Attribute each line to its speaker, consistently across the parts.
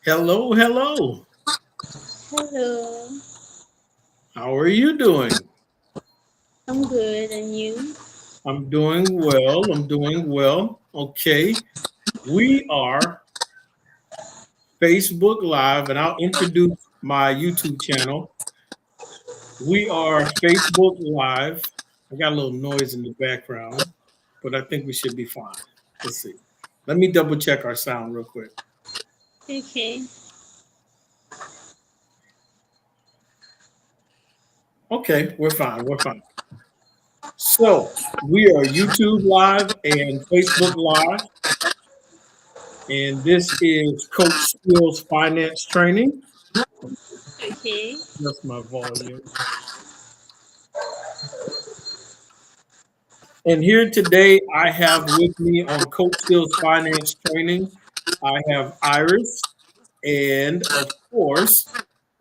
Speaker 1: Hello, hello.
Speaker 2: Hello,
Speaker 1: How are you doing?
Speaker 2: I'm good, and you?
Speaker 1: I'm doing well. I'm doing well. Okay. We are Facebook Live, and I'll introduce my YouTube channel. We are Facebook Live. I got a little noise in the background, but I think we should be fine. Let's see. Let me double check our sound real quick.
Speaker 2: Okay.
Speaker 1: Okay, we're fine. We're fine. So we are YouTube Live and Facebook Live, and this is Coach Skills Finance Training.
Speaker 2: Okay.
Speaker 1: That's my volume. And here today, I have with me on Coach Skills Finance Training, I have Iris. And of course,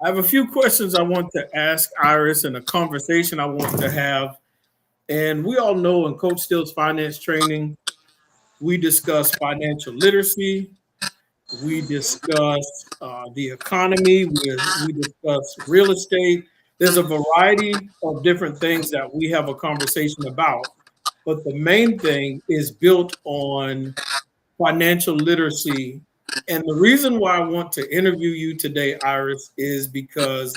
Speaker 1: I have a few questions I want to ask Iris and a conversation I want to have. And we all know in Coach Skills Finance Training, we discuss financial literacy, we discuss the economy, we discuss real estate. There's a variety of different things that we have a conversation about. But the main thing is built on financial literacy. And the reason why I want to interview you today, Iris, is because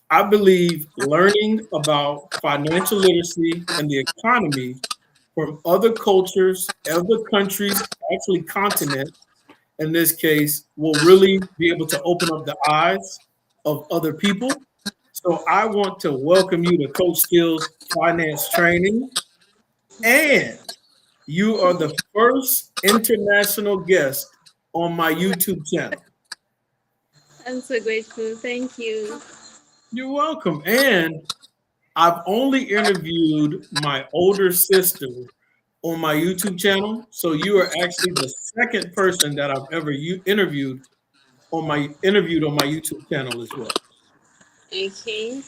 Speaker 1: I believe learning about financial literacy and the economy from other cultures, other countries, actually continents, in this case, will really be able to open up the eyes of other people. So I want to welcome you to Coach Skills Finance Training. And you are the first international guest on my YouTube channel.
Speaker 2: I'm so grateful. Thank you.
Speaker 1: You're welcome. And I've only interviewed my older sister on my YouTube channel. So you are actually the second person that I've ever interviewed on my YouTube channel as well.
Speaker 2: Okay.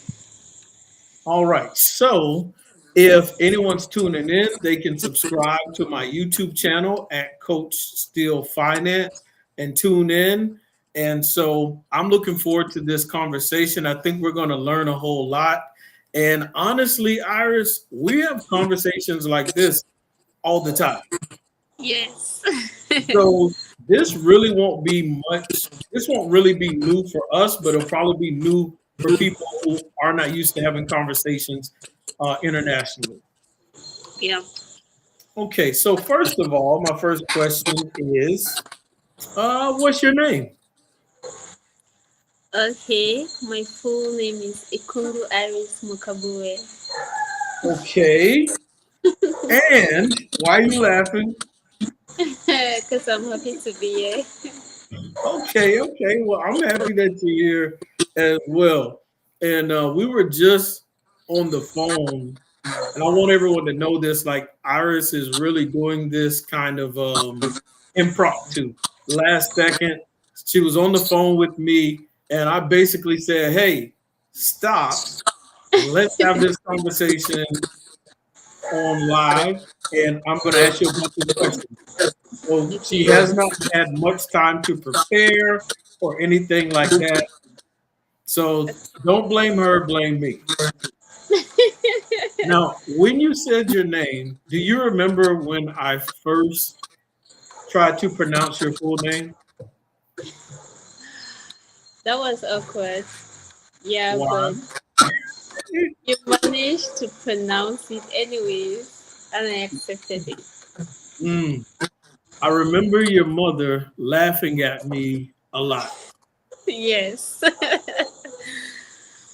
Speaker 1: All right. So if anyone's tuning in, they can subscribe to my YouTube channel at Coach Steele Finance and tune in. And so I'm looking forward to this conversation. I think we're going to learn a whole lot. And honestly, Iris, we have conversations like this all the time.
Speaker 2: Yes.
Speaker 1: So this really won't be much. This won't really be new for us, but it'll probably be new for people who are not used to having conversations internationally.
Speaker 2: Yeah.
Speaker 1: Okay, so first of all, my first question is, What's your name?
Speaker 2: Okay, my full name is Ikundu Iris Mukabue.
Speaker 1: Okay. And why are you laughing?
Speaker 2: Because I'm happy to be here.
Speaker 1: Okay, okay. Well, I'm happy that you're here as well. And we were just on the phone, and I want everyone to know this. Like Iris is really doing this kind of impromptu. Last second, she was on the phone with me, and I basically said, "Hey, stop. Let's have this conversation on live, and I'm going to ask you a bunch of questions." So she
Speaker 2: Okay.
Speaker 1: has not had much time to prepare or anything like that. So don't blame her, blame me. Now, when you said your name, do you remember when I first tried to pronounce your full name?
Speaker 2: That was awkward. Yeah,
Speaker 1: Why?
Speaker 2: but you managed to pronounce it anyways, and I accepted it.
Speaker 1: Mm, I remember your mother laughing at me a lot.
Speaker 2: Yes.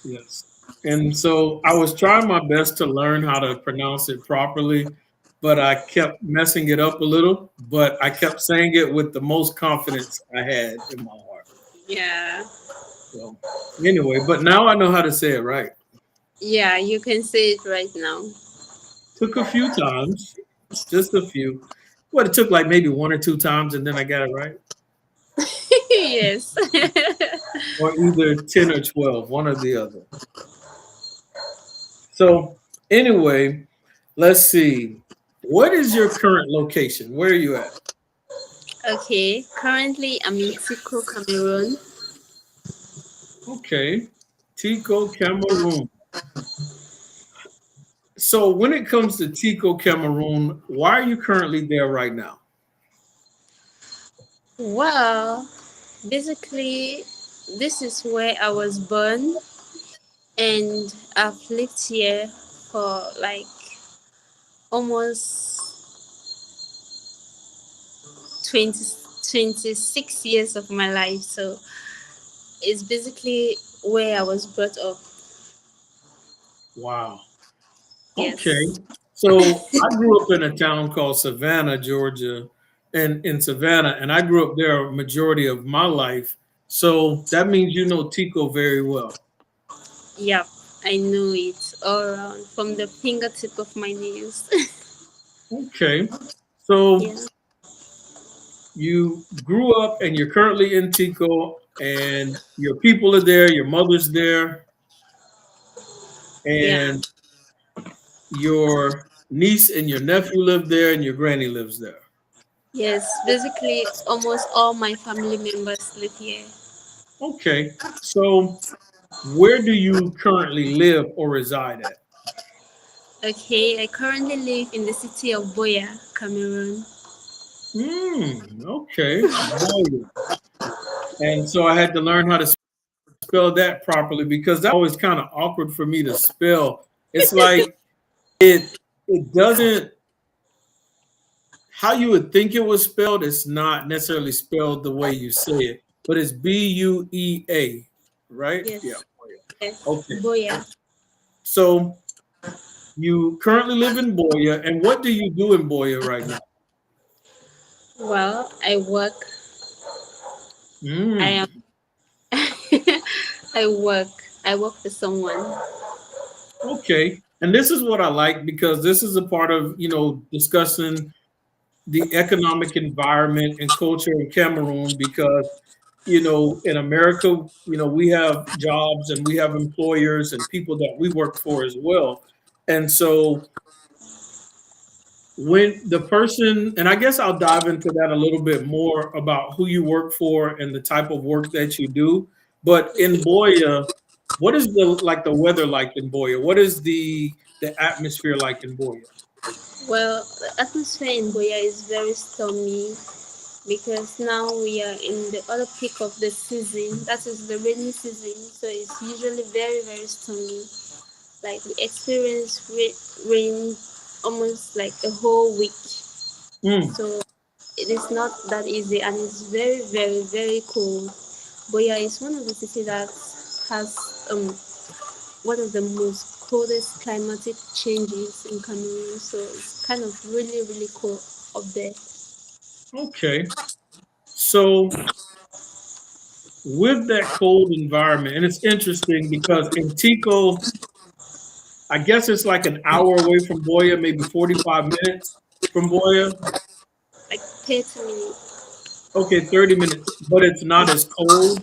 Speaker 1: Yes. And so I was trying my best to learn how to pronounce it properly, but I kept messing it up a little, but I kept saying it with the most confidence I had in my heart.
Speaker 2: Yeah.
Speaker 1: So anyway, but now I know how to say it right.
Speaker 2: Yeah, you can say it right now.
Speaker 1: Took a few times, just a few. What it took like maybe one or two times and then I got it right.
Speaker 2: Yes.
Speaker 1: Or either 10 or 12, one or the other. So anyway, let's see. What is your current location? Where are you at?
Speaker 2: Okay, currently I'm in Tico, Cameroon.
Speaker 1: Okay. Tico, Cameroon. So when it comes to Tico, Cameroon, why are you currently there right now?
Speaker 2: Well, basically, this is where I was born, and I've lived here for like almost 20, 26 years of my life. So it's basically where I was brought up.
Speaker 1: Wow. Okay.
Speaker 2: Yes.
Speaker 1: So I grew up in a town called Savannah, Georgia, and in Savannah, and I grew up there a majority of my life. So that means you know Tico very well.
Speaker 2: Yep. I know it all around from the fingertip of my nails.
Speaker 1: Okay. So
Speaker 2: Yeah.
Speaker 1: you grew up and you're currently in Tico, and your people are there, your mother's there,
Speaker 2: Yeah.
Speaker 1: and your niece and your nephew live there, and your granny lives there.
Speaker 2: Yes. Basically, almost all my family members live here.
Speaker 1: Okay. So where do you currently live or reside at?
Speaker 2: Okay. I currently live in the city of Boya, Cameroon.
Speaker 1: Okay. Boy. And so I had to learn how to spell that properly because that always kind of awkward for me to spell. It's like it doesn't how you would think it was spelled, it's not necessarily spelled the way you say it, but it's Buea, right? Yeah.
Speaker 2: Yes. Yes.
Speaker 1: Okay.
Speaker 2: Boya.
Speaker 1: So you currently live in Boya, and what do you do in Boya right now?
Speaker 2: Well, I work. I am.
Speaker 1: Mm,
Speaker 2: I work. I work for someone.
Speaker 1: okay. And this is what I like because this is a part of, discussing the economic environment and culture in Cameroon because, in America, we have jobs and we have employers and people that we work for as well. And so when the person, and I guess I'll dive into that a little bit more about who you work for and the type of work that you do. But in Boya, what is the weather like in Boya? What is the atmosphere like in Boya?
Speaker 2: Well, the atmosphere in Boya is very stormy because now we are in the other peak of the season. That is the rainy season. So it's usually very, very stormy. Like we experience rain almost like a whole week.
Speaker 1: Mm,
Speaker 2: So it is not that easy, and it's very, very, very cold. Boya is one of the cities that has one of the most coldest climatic changes in Cameroon. So it's kind of really, really cold up there.
Speaker 1: Okay. So with that cold environment, and it's interesting because in Tico, I guess it's like an hour away from Boya, maybe 45 minutes from Boya.
Speaker 2: Like 30 minutes.
Speaker 1: Okay, 30 minutes, but it's not as cold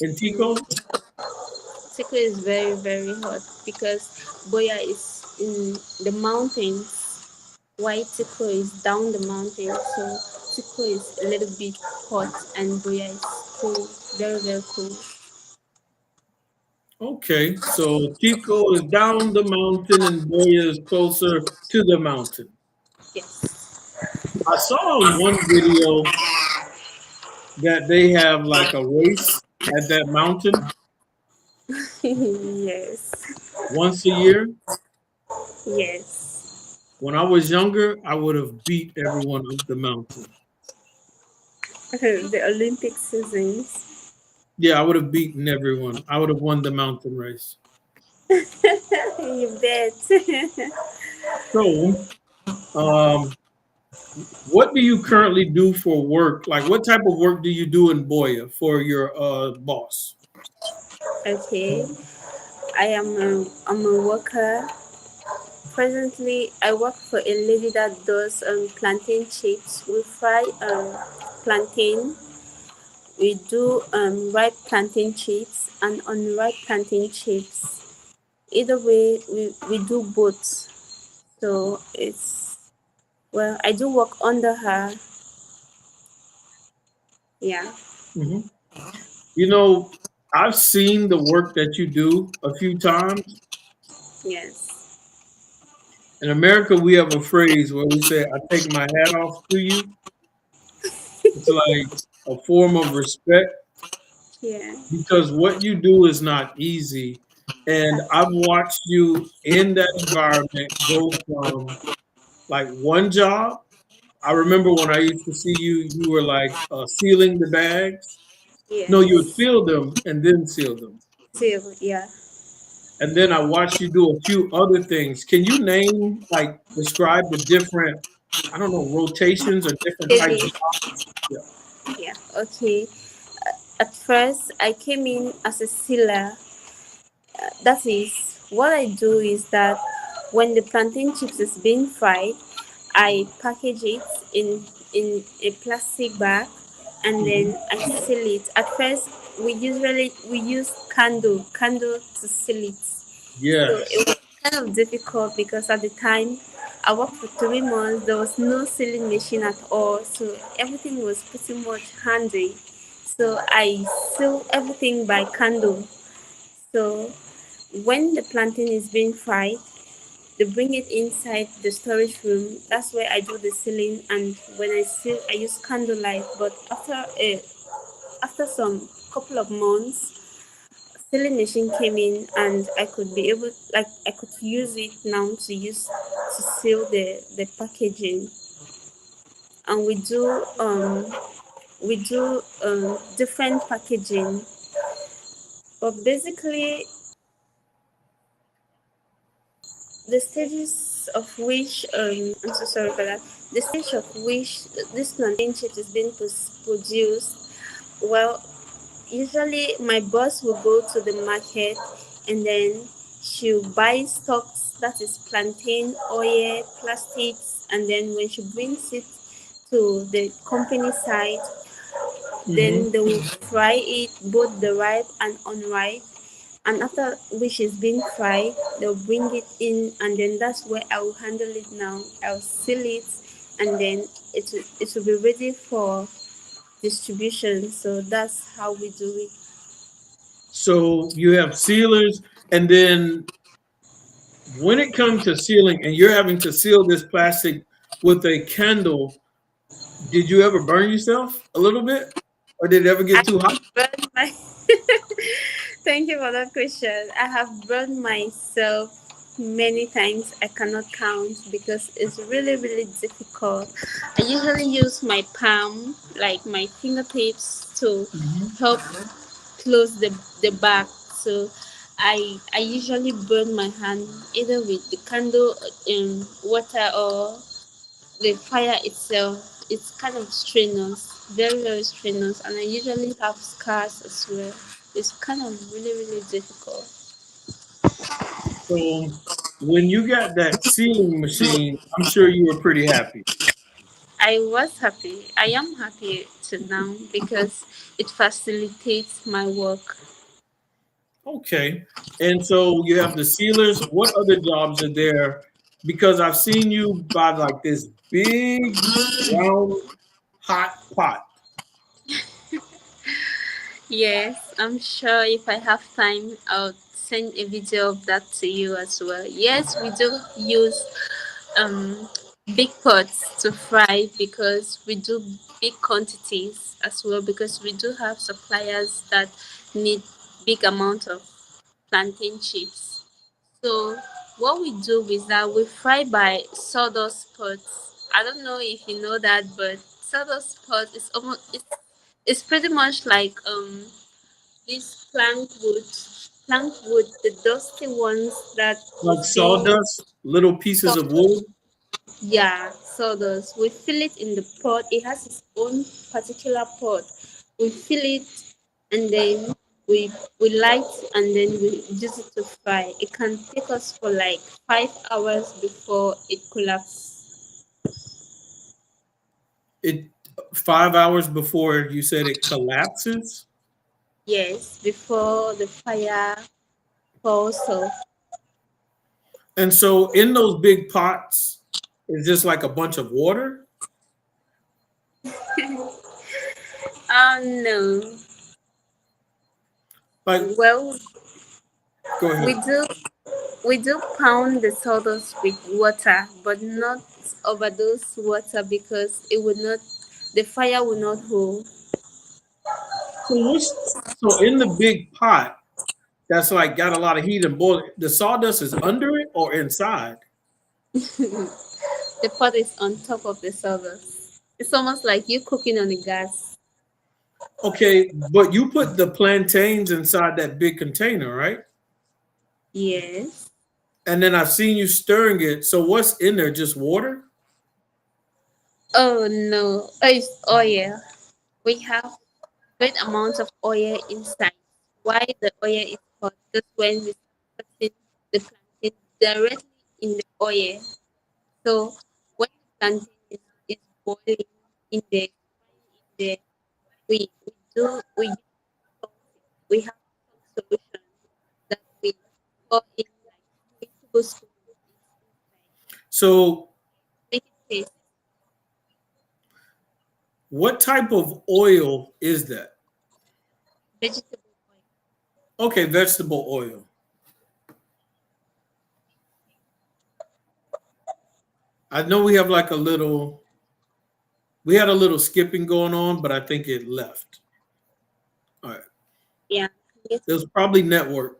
Speaker 1: in Tico.
Speaker 2: Siko is very, very hot because Boya is in the mountains, while Siko is down the mountain. So Siko is a little bit hot and Boya is cool, very, very cool.
Speaker 1: Okay, so Tico is down the mountain and Boya is closer to the mountain.
Speaker 2: Yes.
Speaker 1: I saw in one video that they have like a race at that mountain
Speaker 2: Yes.
Speaker 1: once a year.
Speaker 2: Yes.
Speaker 1: When I was younger, I would have beat everyone up the mountain.
Speaker 2: The Olympic seasons.
Speaker 1: Yeah, I would have beaten everyone. I would have won the mountain race.
Speaker 2: You bet.
Speaker 1: So, um, what do you currently do for work? Like, what type of work do you do in Boya for your boss?
Speaker 2: Okay. I'm a worker. Presently, I work for a lady that does plantain chips. We fry plantain. We do ripe plantain chips and unripe plantain chips. Either way, we do both. So it's, well, I do work under her. Yeah.
Speaker 1: Mhm. You know, I've seen the work that you do a few times.
Speaker 2: Yes.
Speaker 1: In America, we have a phrase where we say, I take my hat off to you. It's like a form of respect
Speaker 2: Yeah.
Speaker 1: because what you do is not easy. And I've watched you in that environment go from like one job. I remember when I used to see you, you were like sealing the bags. No, you would
Speaker 2: Yes.
Speaker 1: fill them and then seal them.
Speaker 2: Still, yeah.
Speaker 1: And then I watched you do a few other things. Can you name, like, describe the different, I don't know, rotations or different types
Speaker 2: Maybe.
Speaker 1: of jobs? Yeah.
Speaker 2: Yeah. Okay. At first, I came in as a sealer. That is, what I do is that when the plantain chips is being fried, I package it in a plastic bag and
Speaker 1: Hmm.
Speaker 2: then I seal it. At first, we use candle to seal it. So it
Speaker 1: Yes.
Speaker 2: was kind of difficult because at the time I worked for 3 months. There was no sealing machine at all, so everything was pretty much handy. So I seal everything by candle. So when the plantain is being fried, they bring it inside the storage room. That's where I do the sealing, and when I seal, I use candlelight. But after some couple of months, sealing machine came in, and I could be able, like, I could use it now to seal the packaging. And we do different packaging, but basically the stages of which I'm so sorry for that. The stage of which this plantain chips is being produced. Well, usually my boss will go to the market and then she'll buy stocks, that is plantain, oil, plastics, and then when she brings it to the company side,
Speaker 1: Hmm.
Speaker 2: then they will fry it, both the ripe and unripe, and after which is being fried, they'll bring it in, and then that's where I will handle it now. I'll seal it, and then it will be ready for distribution. So that's how we do it.
Speaker 1: So you have sealers, and then when it comes to sealing, and you're having to seal this plastic with a candle, did you ever burn yourself a little bit? Or did it ever
Speaker 2: I
Speaker 1: get too hot?
Speaker 2: burned my. Thank you for that question. I have burned myself many times I cannot count because it's really, really difficult. I usually use my palm, like my fingertips, to
Speaker 1: Mhm.
Speaker 2: help close the back. So I usually burn my hand either with the candle in water or the fire itself. It's kind of strenuous, very, very strenuous, and I usually have scars as well. It's kind of really, really difficult.
Speaker 1: So when you got that sealing machine, I'm sure you were pretty happy.
Speaker 2: I was happy. I am happy to now because it facilitates my work.
Speaker 1: Okay. And so you have the sealers. What other jobs are there? Because I've seen you buy like this big round hot pot.
Speaker 2: Yes, I'm sure if I have time, I'll send a video of that to you as well. Yes, we do use um big pots to fry because we do big quantities as well because we do have suppliers that need big amount of plantain chips. So what we do is that we fry by sawdust pots. I don't know if you know that, but sawdust pot is almost it's pretty much like this plank wood, the dusty ones that
Speaker 1: Like
Speaker 2: is being
Speaker 1: sawdust, little pieces of wood.
Speaker 2: yeah, sawdust. We fill it in the pot. It has its own particular pot. We fill it and then we light and then we use it to fry. It can take us for like 5 hours before it collapses.
Speaker 1: It 5 hours before you said it collapses.
Speaker 2: Yes, before the fire falls off.
Speaker 1: And so in those big pots, it's just like a bunch of water.
Speaker 2: Oh no.
Speaker 1: Like,
Speaker 2: Well,
Speaker 1: go
Speaker 2: we
Speaker 1: ahead.
Speaker 2: do we do pound the sawdust with water, but not overdose water because it would not the fire will not hold.
Speaker 1: So in the big pot that's like got a lot of heat and boil. The sawdust is under it or inside?
Speaker 2: The pot is on top of the sawdust. It's almost like you cooking on the gas.
Speaker 1: Okay, but you put the plantains inside that big container, right?
Speaker 2: Yes.
Speaker 1: And then I've seen you stirring it. So what's in there? Just water?
Speaker 2: Oh no. Oh, it's oil. We have great amounts of oil inside. Why the oil is hot? That's when we start putting the plantain directly in the oil. So when the plantain is boiling in the frying in the we use salt. We have salt solution that we pour in like 3 tablespoons of it inside.
Speaker 1: So
Speaker 2: Make it taste
Speaker 1: what type of oil is that?
Speaker 2: vegetable oil.
Speaker 1: Okay, vegetable oil. I know we had a little skipping going on, but I think it left. All right.
Speaker 2: Yeah. Yes.
Speaker 1: It was probably network.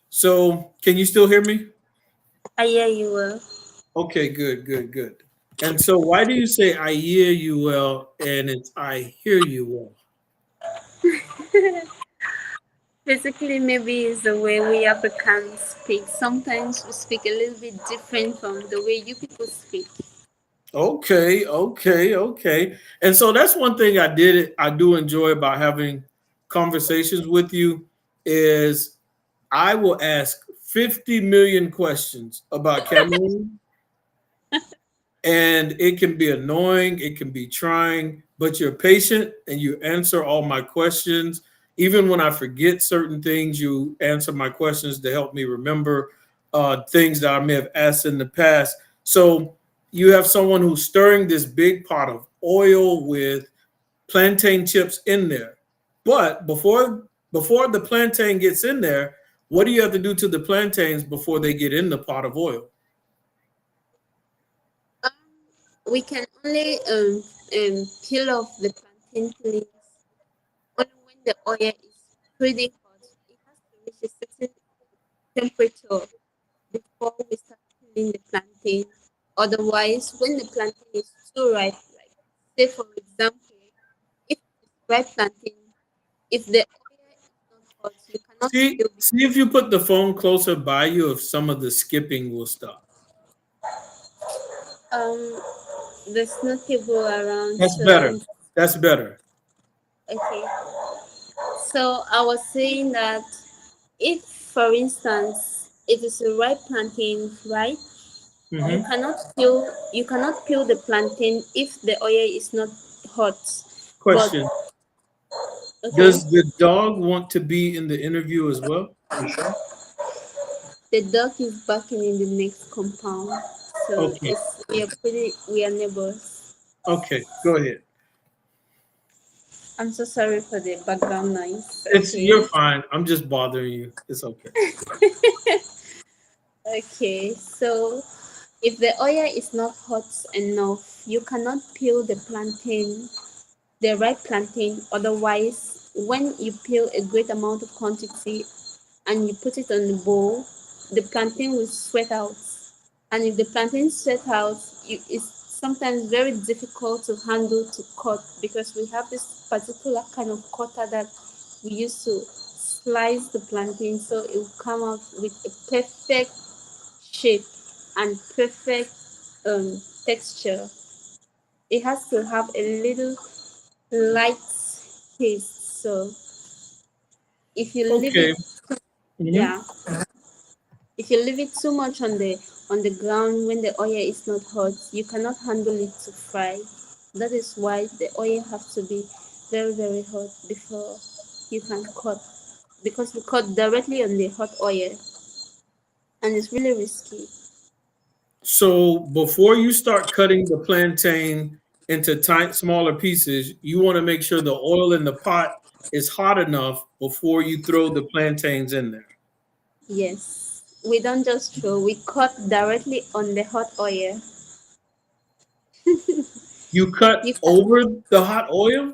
Speaker 1: So can you still hear me?
Speaker 2: I hear you well.
Speaker 1: Okay, good, good, good. And so why do you say I hear you well and it's I hear you well?
Speaker 2: Basically, maybe it's the way we Africans speak. Sometimes we speak a little bit different from the way you people speak.
Speaker 1: Okay, okay, okay. And so that's one thing I do enjoy about having conversations with you is I will ask 50 million questions about Cameroon, and it can be annoying, it can be trying, but you're patient and you answer all my questions. Even when I forget certain things, you answer my questions to help me remember things that I may have asked in the past. So you have someone who's stirring this big pot of oil with plantain chips in there. But before the plantain gets in there, what do you have to do to the plantains before they get in the pot of oil?
Speaker 2: Um, we can only peel off the plantain peelings only when the oil is pretty hot. It has to reach a certain temperature before we start peeling the plantain. Otherwise, when the plantain is too ripe, like say for example, if it's ripe plantain, if the oil is not hot, you cannot
Speaker 1: See,
Speaker 2: peel
Speaker 1: see if you put the phone closer by you, if some of the skipping will stop.
Speaker 2: there's no table around,
Speaker 1: That's
Speaker 2: so
Speaker 1: better.
Speaker 2: I'm
Speaker 1: That's better.
Speaker 2: okay. So I was saying that if, for instance, it is a ripe plantain, right? You
Speaker 1: Hmm.
Speaker 2: cannot peel the plantain if the oil is not hot. But
Speaker 1: Question:
Speaker 2: okay,
Speaker 1: does the dog want to be in the interview as well? You sure?
Speaker 2: the dog is barking in the next compound, so
Speaker 1: Okay.
Speaker 2: it's we are neighbors.
Speaker 1: Okay. Go ahead.
Speaker 2: I'm so sorry for the background noise.
Speaker 1: It's you're
Speaker 2: Okay.
Speaker 1: fine. I'm just bothering you. It's okay.
Speaker 2: Okay, so if the oil is not hot enough, you cannot peel the ripe plantain. Otherwise, when you peel a great amount of quantity and you put it on the bowl, the plantain will sweat out. And if the plantain sweat out, it's sometimes very difficult to handle to cut because we have this particular kind of cutter that we use to slice the plantain so it will come out with a perfect shape and perfect texture. It has to have a little light taste. So if you leave it,
Speaker 1: Okay. Hmm.
Speaker 2: yeah, if you leave it too much on the ground when the oil is not hot, you cannot handle it to fry. That is why the oil has to be very very hot before you can cut because we cut directly on the hot oil and it's really risky.
Speaker 1: So before you start cutting the plantain into tight, smaller pieces, you want to make sure the oil in the pot is hot enough before you throw the plantains in there.
Speaker 2: Yes, we don't just throw, we cut directly on the hot oil.
Speaker 1: You cut
Speaker 2: You
Speaker 1: over the hot oil.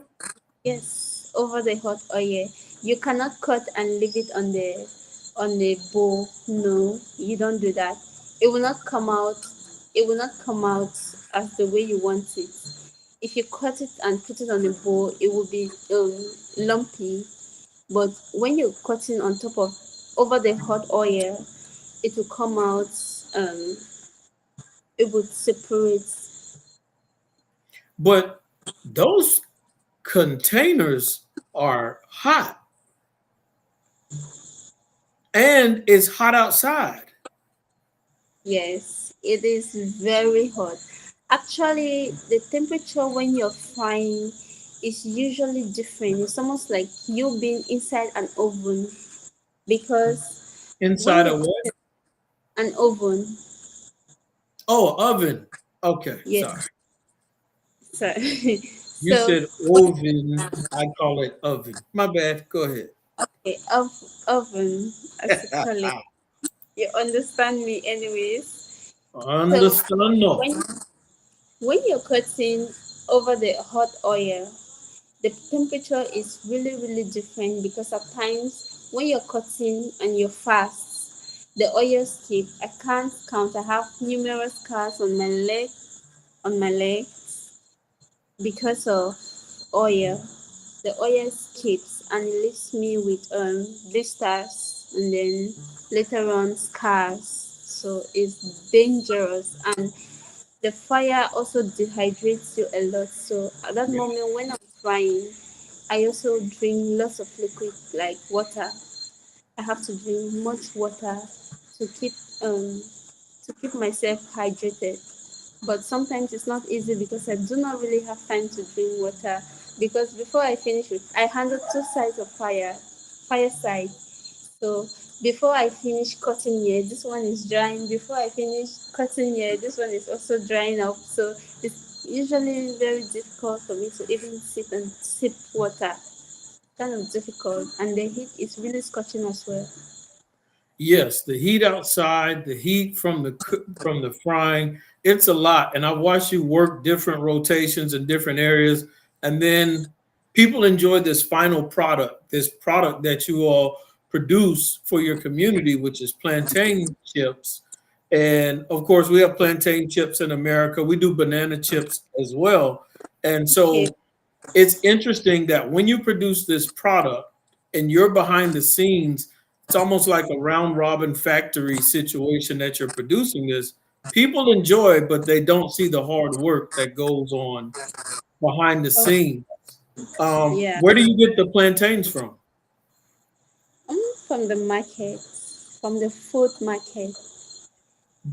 Speaker 2: Yes, over the hot oil. You cannot cut and leave it on the bowl. No, you don't do that. It will not come out. It will not come out as the way you want it. If you cut it and put it on the bowl, it will be lumpy. But when you're cutting on top of over the hot oil, it will come out. Um, it would separate.
Speaker 1: But those containers are hot and it's hot outside.
Speaker 2: Yes, it is very hot. Actually, the temperature when you're frying is usually different. It's almost like you being inside an oven because when
Speaker 1: Inside
Speaker 2: you're
Speaker 1: a what?
Speaker 2: an oven,
Speaker 1: Oh, oven. Okay, sorry.
Speaker 2: yes. So,
Speaker 1: You
Speaker 2: so
Speaker 1: said oven. I call it oven. My bad. Go ahead.
Speaker 2: okay, oven, as you call it. You understand me, anyways. So
Speaker 1: Understand? No.
Speaker 2: when when you're cutting over the hot oil, the temperature is really really different because at times when you're cutting and you're fast the oil skip. I can't count. I have numerous scars on my leg because of oil. The oil skips and it leaves me with blisters and then later on scars, so it's dangerous. And the fire also dehydrates you a lot, so at that moment when I'm frying I also drink lots of liquid like water. I have to drink much water to um keep myself hydrated. But sometimes it's not easy because I do not really have time to drink water because before I finish it, I handle two sides of fire side. So before I finish cutting here, this one is drying. Before I finish cutting here, this one is also drying up. So it's usually very difficult for me to even sip and sip water. Kind of difficult, and the heat is really scorching as well.
Speaker 1: Yes, the heat outside, the heat from from the frying, it's a lot. And I watch you work different rotations in different areas, and then people enjoy this final product, this product that you all produce for your community, which is plantain chips. And of course, we have plantain chips in America. We do banana chips as well. And
Speaker 2: Okay.
Speaker 1: so it's interesting that when you produce this product and you're behind the scenes, it's almost like a round robin factory situation that you're producing this. People enjoy, but they don't see the hard work that goes on behind the
Speaker 2: Oh,
Speaker 1: scenes.
Speaker 2: yeah.
Speaker 1: Where do you get the plantains from?
Speaker 2: From the market, from the food market.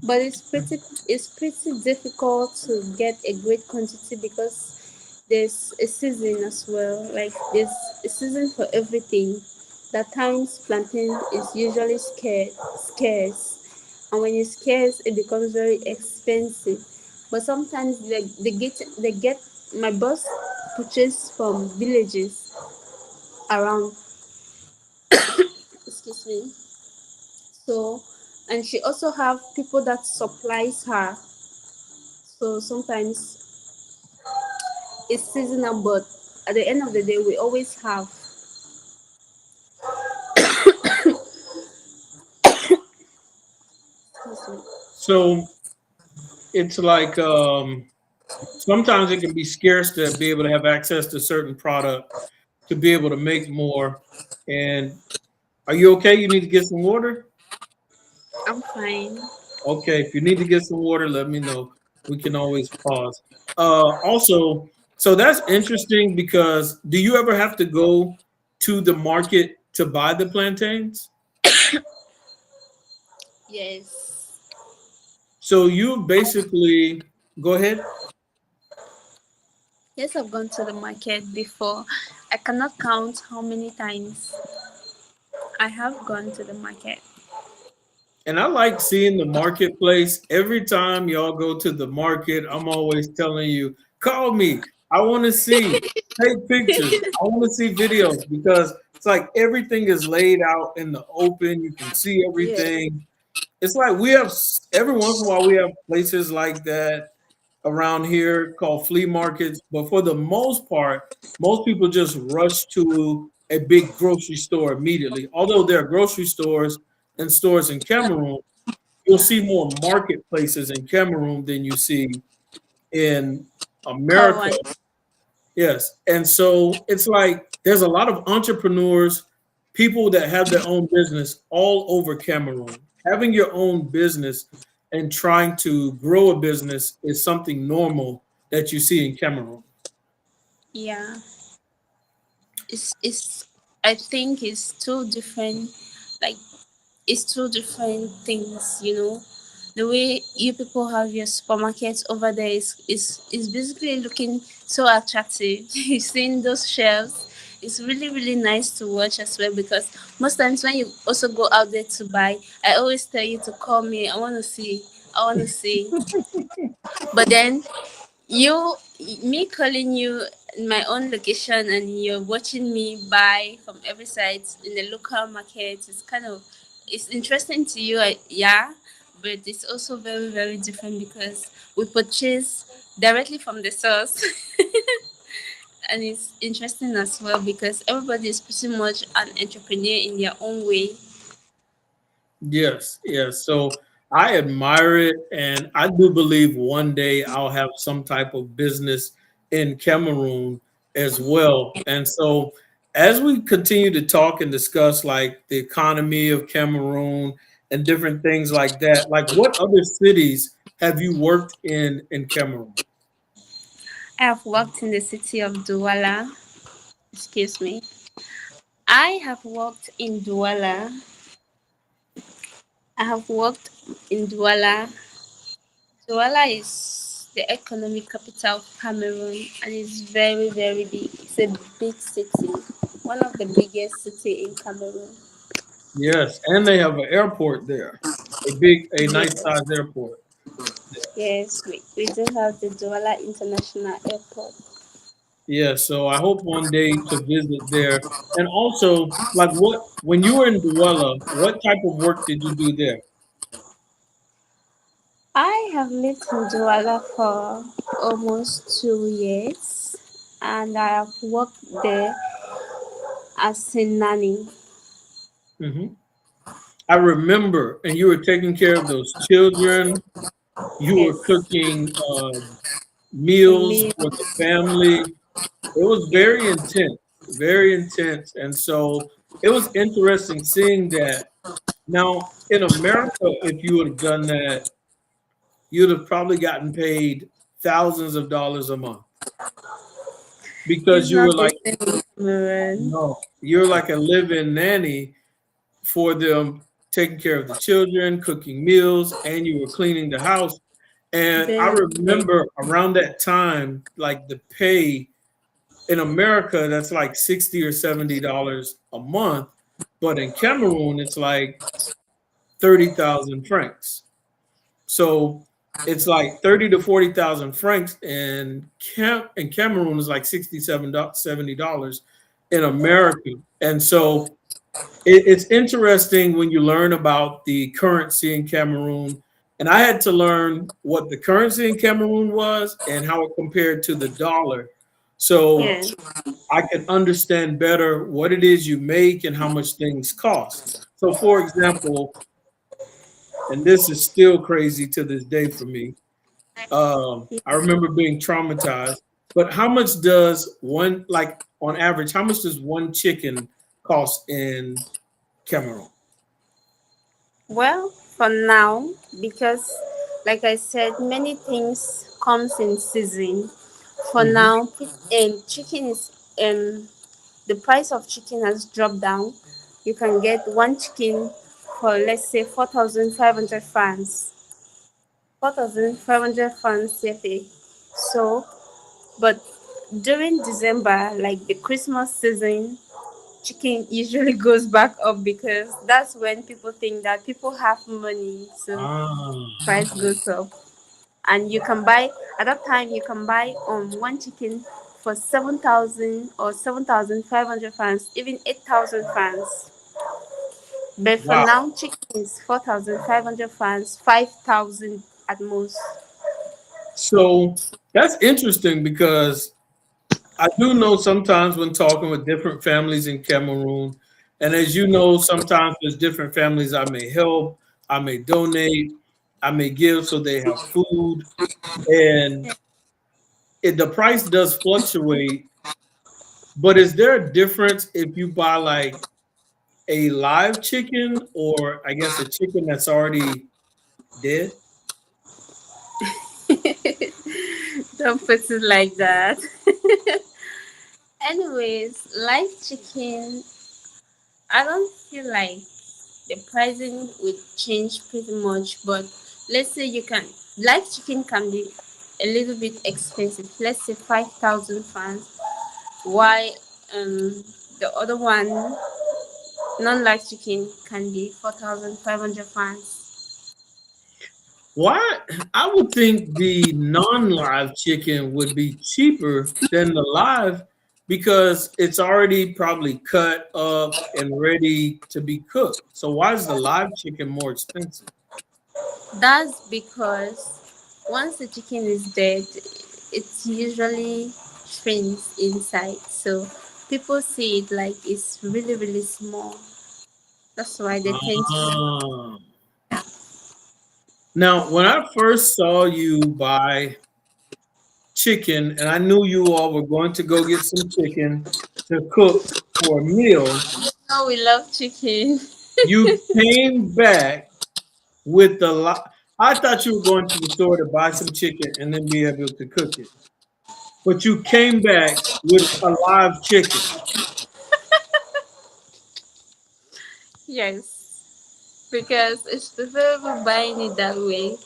Speaker 2: But it's pretty difficult to get a great quantity because there's a season as well. Like there's a season for everything. That times plantain is usually scarce, and when it's scarce, it becomes very expensive. But sometimes they get my boss purchase from villages around. Excuse me. So, and she also have people that supplies her. So sometimes it's seasonal, but at the end of the day, we always have. Excuse me.
Speaker 1: So it's like sometimes it can be scarce to be able to have access to certain product to be able to make more. And are you okay? You need to get some water?
Speaker 2: I'm fine.
Speaker 1: Okay, if you need to get some water, let me know. We can always pause. Also, so that's interesting because do you ever have to go to the market to buy the plantains?
Speaker 2: Yes.
Speaker 1: So you basically go ahead.
Speaker 2: Yes, I've gone to the market before. I cannot count how many times I have gone to the market.
Speaker 1: And I like seeing the marketplace. Every time y'all go to the market, I'm always telling you, call me. I want to see, take pictures. I want to see videos because it's like everything is laid out in the open. You can see
Speaker 2: Yeah.
Speaker 1: everything. It's like we have every once in a while we have places like that around here called flea markets, but for the most part, most people just rush to a big grocery store immediately. Although there are grocery stores and stores in Cameroon, you'll see more marketplaces in Cameroon than you see in
Speaker 2: Call
Speaker 1: America.
Speaker 2: one.
Speaker 1: Yes. And so it's like there's a lot of entrepreneurs, people that have their own business all over Cameroon. Having your own business and trying to grow a business is something normal that you see in Cameroon.
Speaker 2: Yeah. It's I think it's two different, like it's two different things, the way you people have your supermarkets over there is basically looking so attractive. You seeing those shelves, it's really really nice to watch as well, because most times when you also go out there to buy, I always tell you to call me. I want to see. But then you me calling you in my own location and you're watching me buy from every side in the local market, it's kind of, it's interesting to you, yeah, but it's also very very different because we purchase directly from the source. And it's interesting as well because everybody is pretty much an entrepreneur in their own way.
Speaker 1: Yes, yes. So I admire it, and I do believe one day I'll have some type of business in Cameroon as well. And so, as we continue to talk and discuss like the economy of Cameroon and different things like that, like what other cities have you worked in Cameroon?
Speaker 2: I have worked in the city of Douala. Excuse me. I have worked in Douala. I have worked in Douala. Douala is the economic capital of Cameroon and it's very, very big. It's a big city, one of the biggest city in Cameroon.
Speaker 1: Yes, and they have an airport there, a nice
Speaker 2: Yes,
Speaker 1: sized airport.
Speaker 2: yes, we do have the Douala International Airport.
Speaker 1: Yeah, so I hope one day to visit there. And also, like what when you were in Douala, what type of work did you do there?
Speaker 2: I have lived in Douala for almost 2 years and I have worked there as a nanny.
Speaker 1: Hmm. I remember, and you were taking care of those children. You were
Speaker 2: Yes,
Speaker 1: cooking
Speaker 2: the
Speaker 1: meals
Speaker 2: meal.
Speaker 1: for the family. It was
Speaker 2: Yes.
Speaker 1: very intense, very intense. And so it was interesting seeing that. Now, in America, if you would have done that, you'd have probably gotten paid thousands of dollars a month because
Speaker 2: It's
Speaker 1: you were
Speaker 2: not the
Speaker 1: like,
Speaker 2: same in Cameroon.
Speaker 1: no, you're like a live-in nanny for them, taking care of the children, cooking meals, and you were cleaning the house. And I
Speaker 2: Very, very.
Speaker 1: remember around that time, like the pay in America, that's like 60 or $70 a month. But in Cameroon, it's like 30,000 francs. So it's like 30 to 40,000 francs, and in Cameroon is like 67 $70 in America. And so it's interesting when you learn about the currency in Cameroon. And I had to learn what the currency in Cameroon was and how it compared to the dollar. So
Speaker 2: Yes.
Speaker 1: I can understand better what it is you make and how much things cost. So, for example, and this is still crazy to this day for me. I remember being traumatized. But how much does one, like on average, how much does one chicken cost in Cameroon?
Speaker 2: Well, for now, because like I said, many things comes in season. For
Speaker 1: Mhm.
Speaker 2: now, chicken is the price of chicken has dropped down. You can get one chicken for let's say 4,500 francs. 4,500 francs CFA. So, but during December, like the Christmas season, chicken usually goes back up because that's when people think that people have money, so
Speaker 1: Ah,
Speaker 2: price goes up. And you can buy at that time you can buy one chicken for 7,000 or 7,500 francs, even 8,000 francs. But for
Speaker 1: wow.
Speaker 2: now, chicken is 4,500 francs, 5,000 at most.
Speaker 1: So that's interesting because I do know sometimes when talking with different families in Cameroon, and as you know, sometimes there's different families I may help, I may donate, I may give so they have food, and the price does fluctuate. But is there a difference if you buy like a live chicken or I guess a chicken that's already dead?
Speaker 2: Don't put it like that. Anyways, live chicken, I don't feel like the pricing would change pretty much, but let's say you can live chicken can be a little bit expensive. Let's say 5,000 francs. Why the other one non-live chicken can be 4,500 francs.
Speaker 1: Why? I would think the non-live chicken would be cheaper than the live because it's already probably cut up and ready to be cooked. So why is the live chicken more expensive?
Speaker 2: That's because once the chicken is dead, it usually shrinks inside. So people see it like it's really, really small. That's why they tend to.
Speaker 1: Ah. Now, when I first saw you buy chicken, and I knew you all were going to go get some chicken to cook for a meal,
Speaker 2: Oh, we love chicken.
Speaker 1: you came back with the. I thought you were going to the store to buy some chicken and then be able to cook it, but you came back with a live chicken.
Speaker 2: Yes, because it's preferable buying it that way.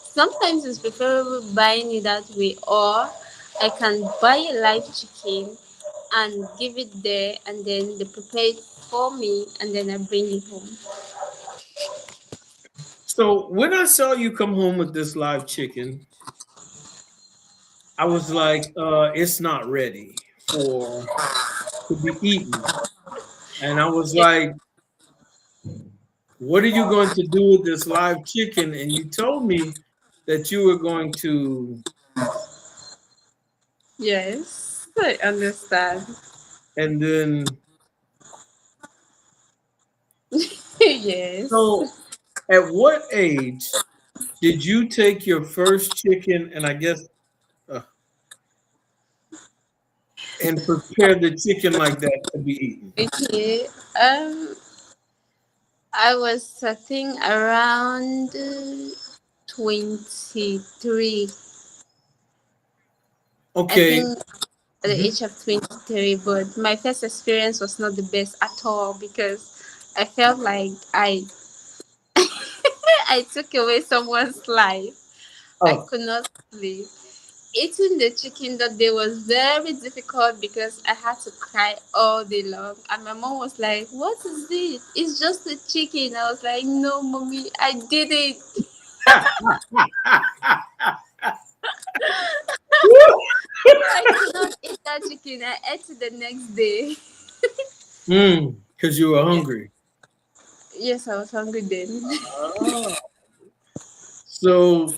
Speaker 2: Sometimes it's preferable buying it that way, or I can buy a live chicken and give it there, and then they prepare it for me, and then I bring it home.
Speaker 1: So when I saw you come home with this live chicken, I was like, it's not ready for to be eaten. And I was like, what are you going to do with this live chicken? And you told me that you were going to,
Speaker 2: Yes, I understand.
Speaker 1: and then
Speaker 2: Yes.
Speaker 1: So, at what age did you take your first chicken and I guess uh, and prepare the chicken like that to be eaten?
Speaker 2: Okay. I was I think around 23. I
Speaker 1: Okay.
Speaker 2: think at the
Speaker 1: Mhm.
Speaker 2: age of 23, but my first experience was not the best at all because I felt like I took away someone's life. I
Speaker 1: Oh,
Speaker 2: could not sleep. Eating the chicken that day was very difficult because I had to cry all day long. And my mom was like, "What is this? It's just a chicken." I was like, "No, mommy, I did it." I could not eat that chicken. I ate it the next day.
Speaker 1: because you were
Speaker 2: Yeah.
Speaker 1: hungry.
Speaker 2: Yes, I was hungry then.
Speaker 1: Ah, so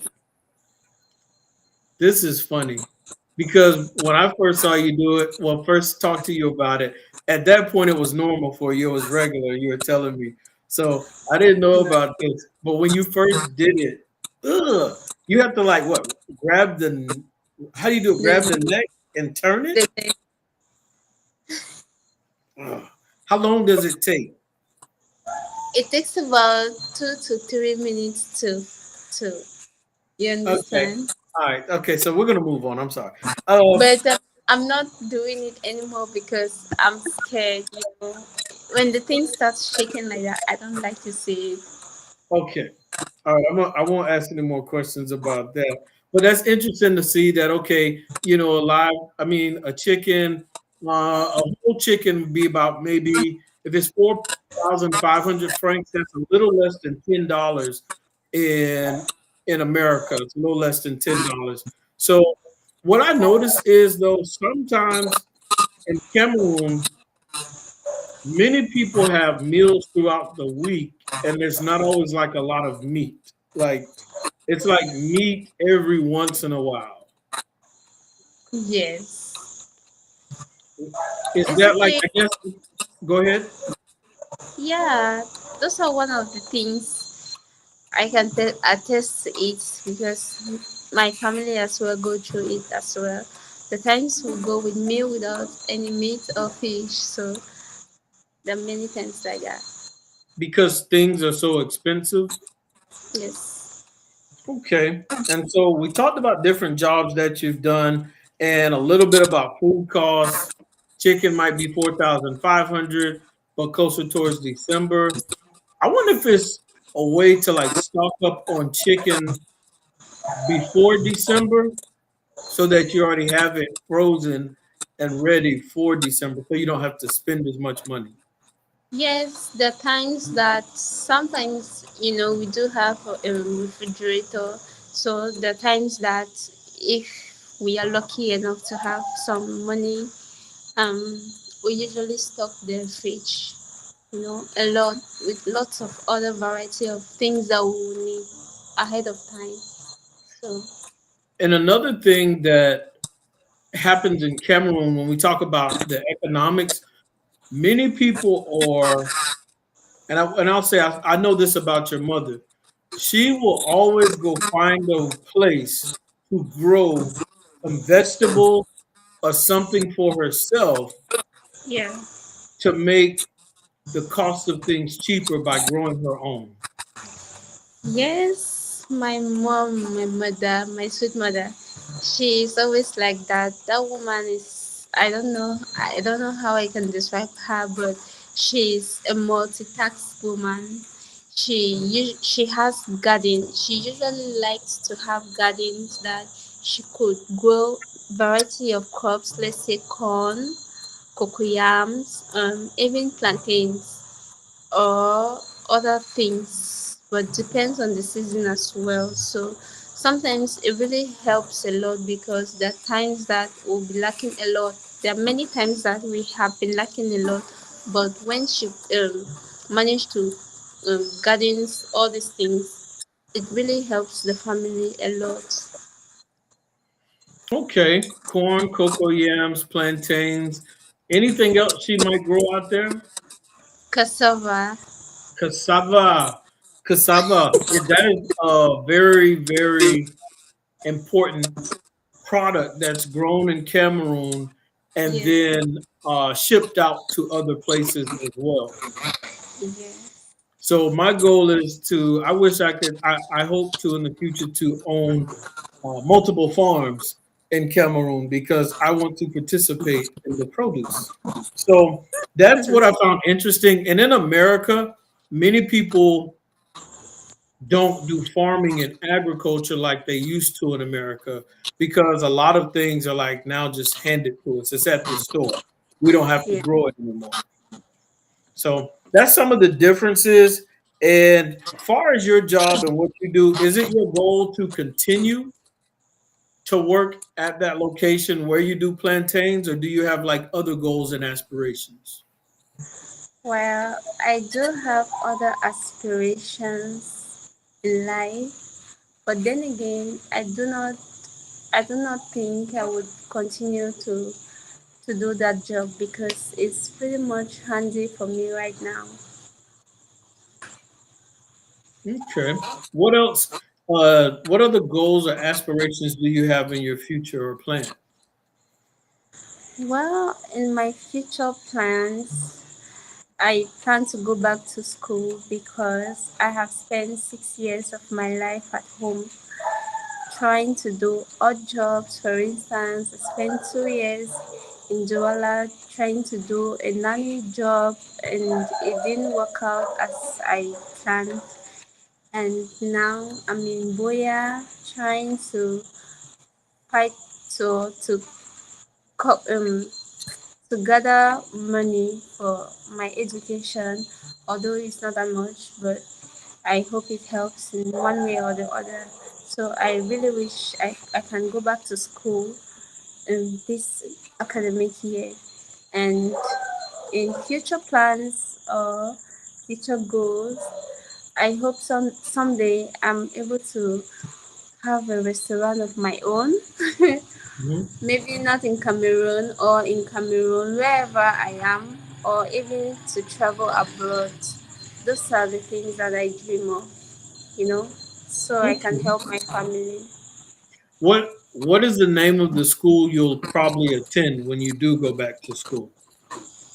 Speaker 1: this is funny because when I first saw you do it, well, first talked to you about it, at that point it was normal for you. It was regular. You were telling me. So I didn't know
Speaker 2: No.
Speaker 1: about this. But when you first did it, ugh, you have to like what? Grab the, how do you do it? Grab the
Speaker 2: The,
Speaker 1: neck and turn it?
Speaker 2: the,
Speaker 1: Ugh. How long does it take?
Speaker 2: it takes about 2 to 3 minutes to. You
Speaker 1: Okay.
Speaker 2: understand?
Speaker 1: All right. Okay. So we're going to move on. I'm sorry. Um,
Speaker 2: But I'm not doing it anymore because I'm scared. When the thing starts shaking like that, I don't like to see it.
Speaker 1: okay. All right, I won't ask any more questions about that. But that's interesting to see that. Okay, a live. I mean, a chicken, a whole chicken would be about maybe if it's 4,500 francs. That's a little less than $10 in America. It's a little less than $10. So what I notice is though sometimes in Cameroon, many people have meals throughout the week, and there's not always like a lot of meat. Like it's like meat every once in a while.
Speaker 2: Yes.
Speaker 1: Is
Speaker 2: It's
Speaker 1: that like
Speaker 2: okay.
Speaker 1: I guess? Go ahead.
Speaker 2: Yeah, those are one of the things I can attest to it because my family as well go through it as well. The times we go with meal without any meat or fish, so there are many times like that.
Speaker 1: Because things are so expensive.
Speaker 2: Yes.
Speaker 1: Okay. And so we talked about different jobs that you've done and a little bit about food costs. Chicken might be 4,500, but closer towards December. I wonder if it's a way to like stock up on chicken before December so that you already have it frozen and ready for December so you don't have to spend as much money.
Speaker 2: Yes, there are times that sometimes, we do have a refrigerator. So there are times that if we are lucky enough to have some money, um, we usually stock the fridge, a lot with lots of other variety of things that we will need ahead of time. So,
Speaker 1: And another thing that happens in Cameroon when we talk about the economics, many people are, and I'll say I know this about your mother. She will always go find a place to grow some vegetable or something for herself
Speaker 2: yeah.
Speaker 1: to make the cost of things cheaper by growing her own.
Speaker 2: Yes, my mom, my mother, my sweet mother, she is always like that. That woman is, I don't know how I can describe her, but she is a multitask woman. She has garden. She usually likes to have gardens that she could grow variety of crops, let's say corn, cocoyams, even plantains or other things, but depends on the season as well. So sometimes it really helps a lot because there are times that we'll be lacking a lot. There are many times that we have been lacking a lot, but when she managed to gardens all these things, it really helps the family a lot.
Speaker 1: Okay, corn, cocoa yams, plantains, anything else she might grow out there?
Speaker 2: Cassava,
Speaker 1: Cassava. Cassava. That is a very, very important product that's grown in Cameroon and
Speaker 2: Yes.
Speaker 1: then shipped out to other places as well.
Speaker 2: Yes.
Speaker 1: So my goal is to. I wish I could. I hope to in the future to own multiple farms in Cameroon because I want to participate in the produce. So that's what I found interesting. And in America, many people don't do farming and agriculture like they used to in America because a lot of things are like now just handed to us. It's at the store. We don't have to
Speaker 2: Yeah.
Speaker 1: grow it anymore. So that's some of the differences. And far as your job and what you do, is it your goal to continue to work at that location where you do plantains, or do you have like other goals and aspirations?
Speaker 2: Well, I do have other aspirations in life, but then again, I do not think I would continue to do that job because it's pretty much handy for me right now.
Speaker 1: Okay. What else? What other goals or aspirations do you have in your future or plan?
Speaker 2: Well, in my future plans, I plan to go back to school because I have spent 6 years of my life at home trying to do odd jobs. For instance, I spent 2 years in Douala trying to do a nanny job and it didn't work out as I planned. And now I'm in Boya trying to fight to co- um to gather money for my education, although it's not that much, but I hope it helps in one way or the other. So I really wish I can go back to school in this academic year. And in future plans or future goals, I hope someday I'm able to have a restaurant of my own.
Speaker 1: Mhm.
Speaker 2: Maybe not in Cameroon or in Cameroon, wherever I am, or even to travel abroad. Those are the things that I dream of, so I can
Speaker 1: Okay.
Speaker 2: help my family.
Speaker 1: What is the name of the school you'll probably attend when you do go back to school?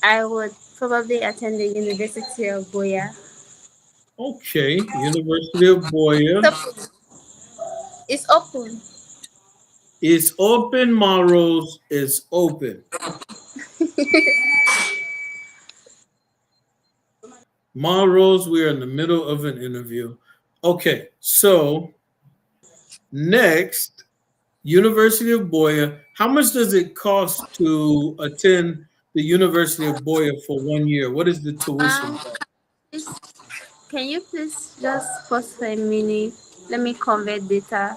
Speaker 2: I would probably attend the University of Boya.
Speaker 1: Okay, University of
Speaker 2: It's
Speaker 1: Boya
Speaker 2: open. It's open.
Speaker 1: is open. Maros is open. Maros, we are in the middle of an interview. Okay, so next, University of Boya. How much does it cost to attend the University of Boya for 1 year? What is the tuition
Speaker 2: Um,
Speaker 1: cost?
Speaker 2: please, can you please just pause for a minute? Let me convert data.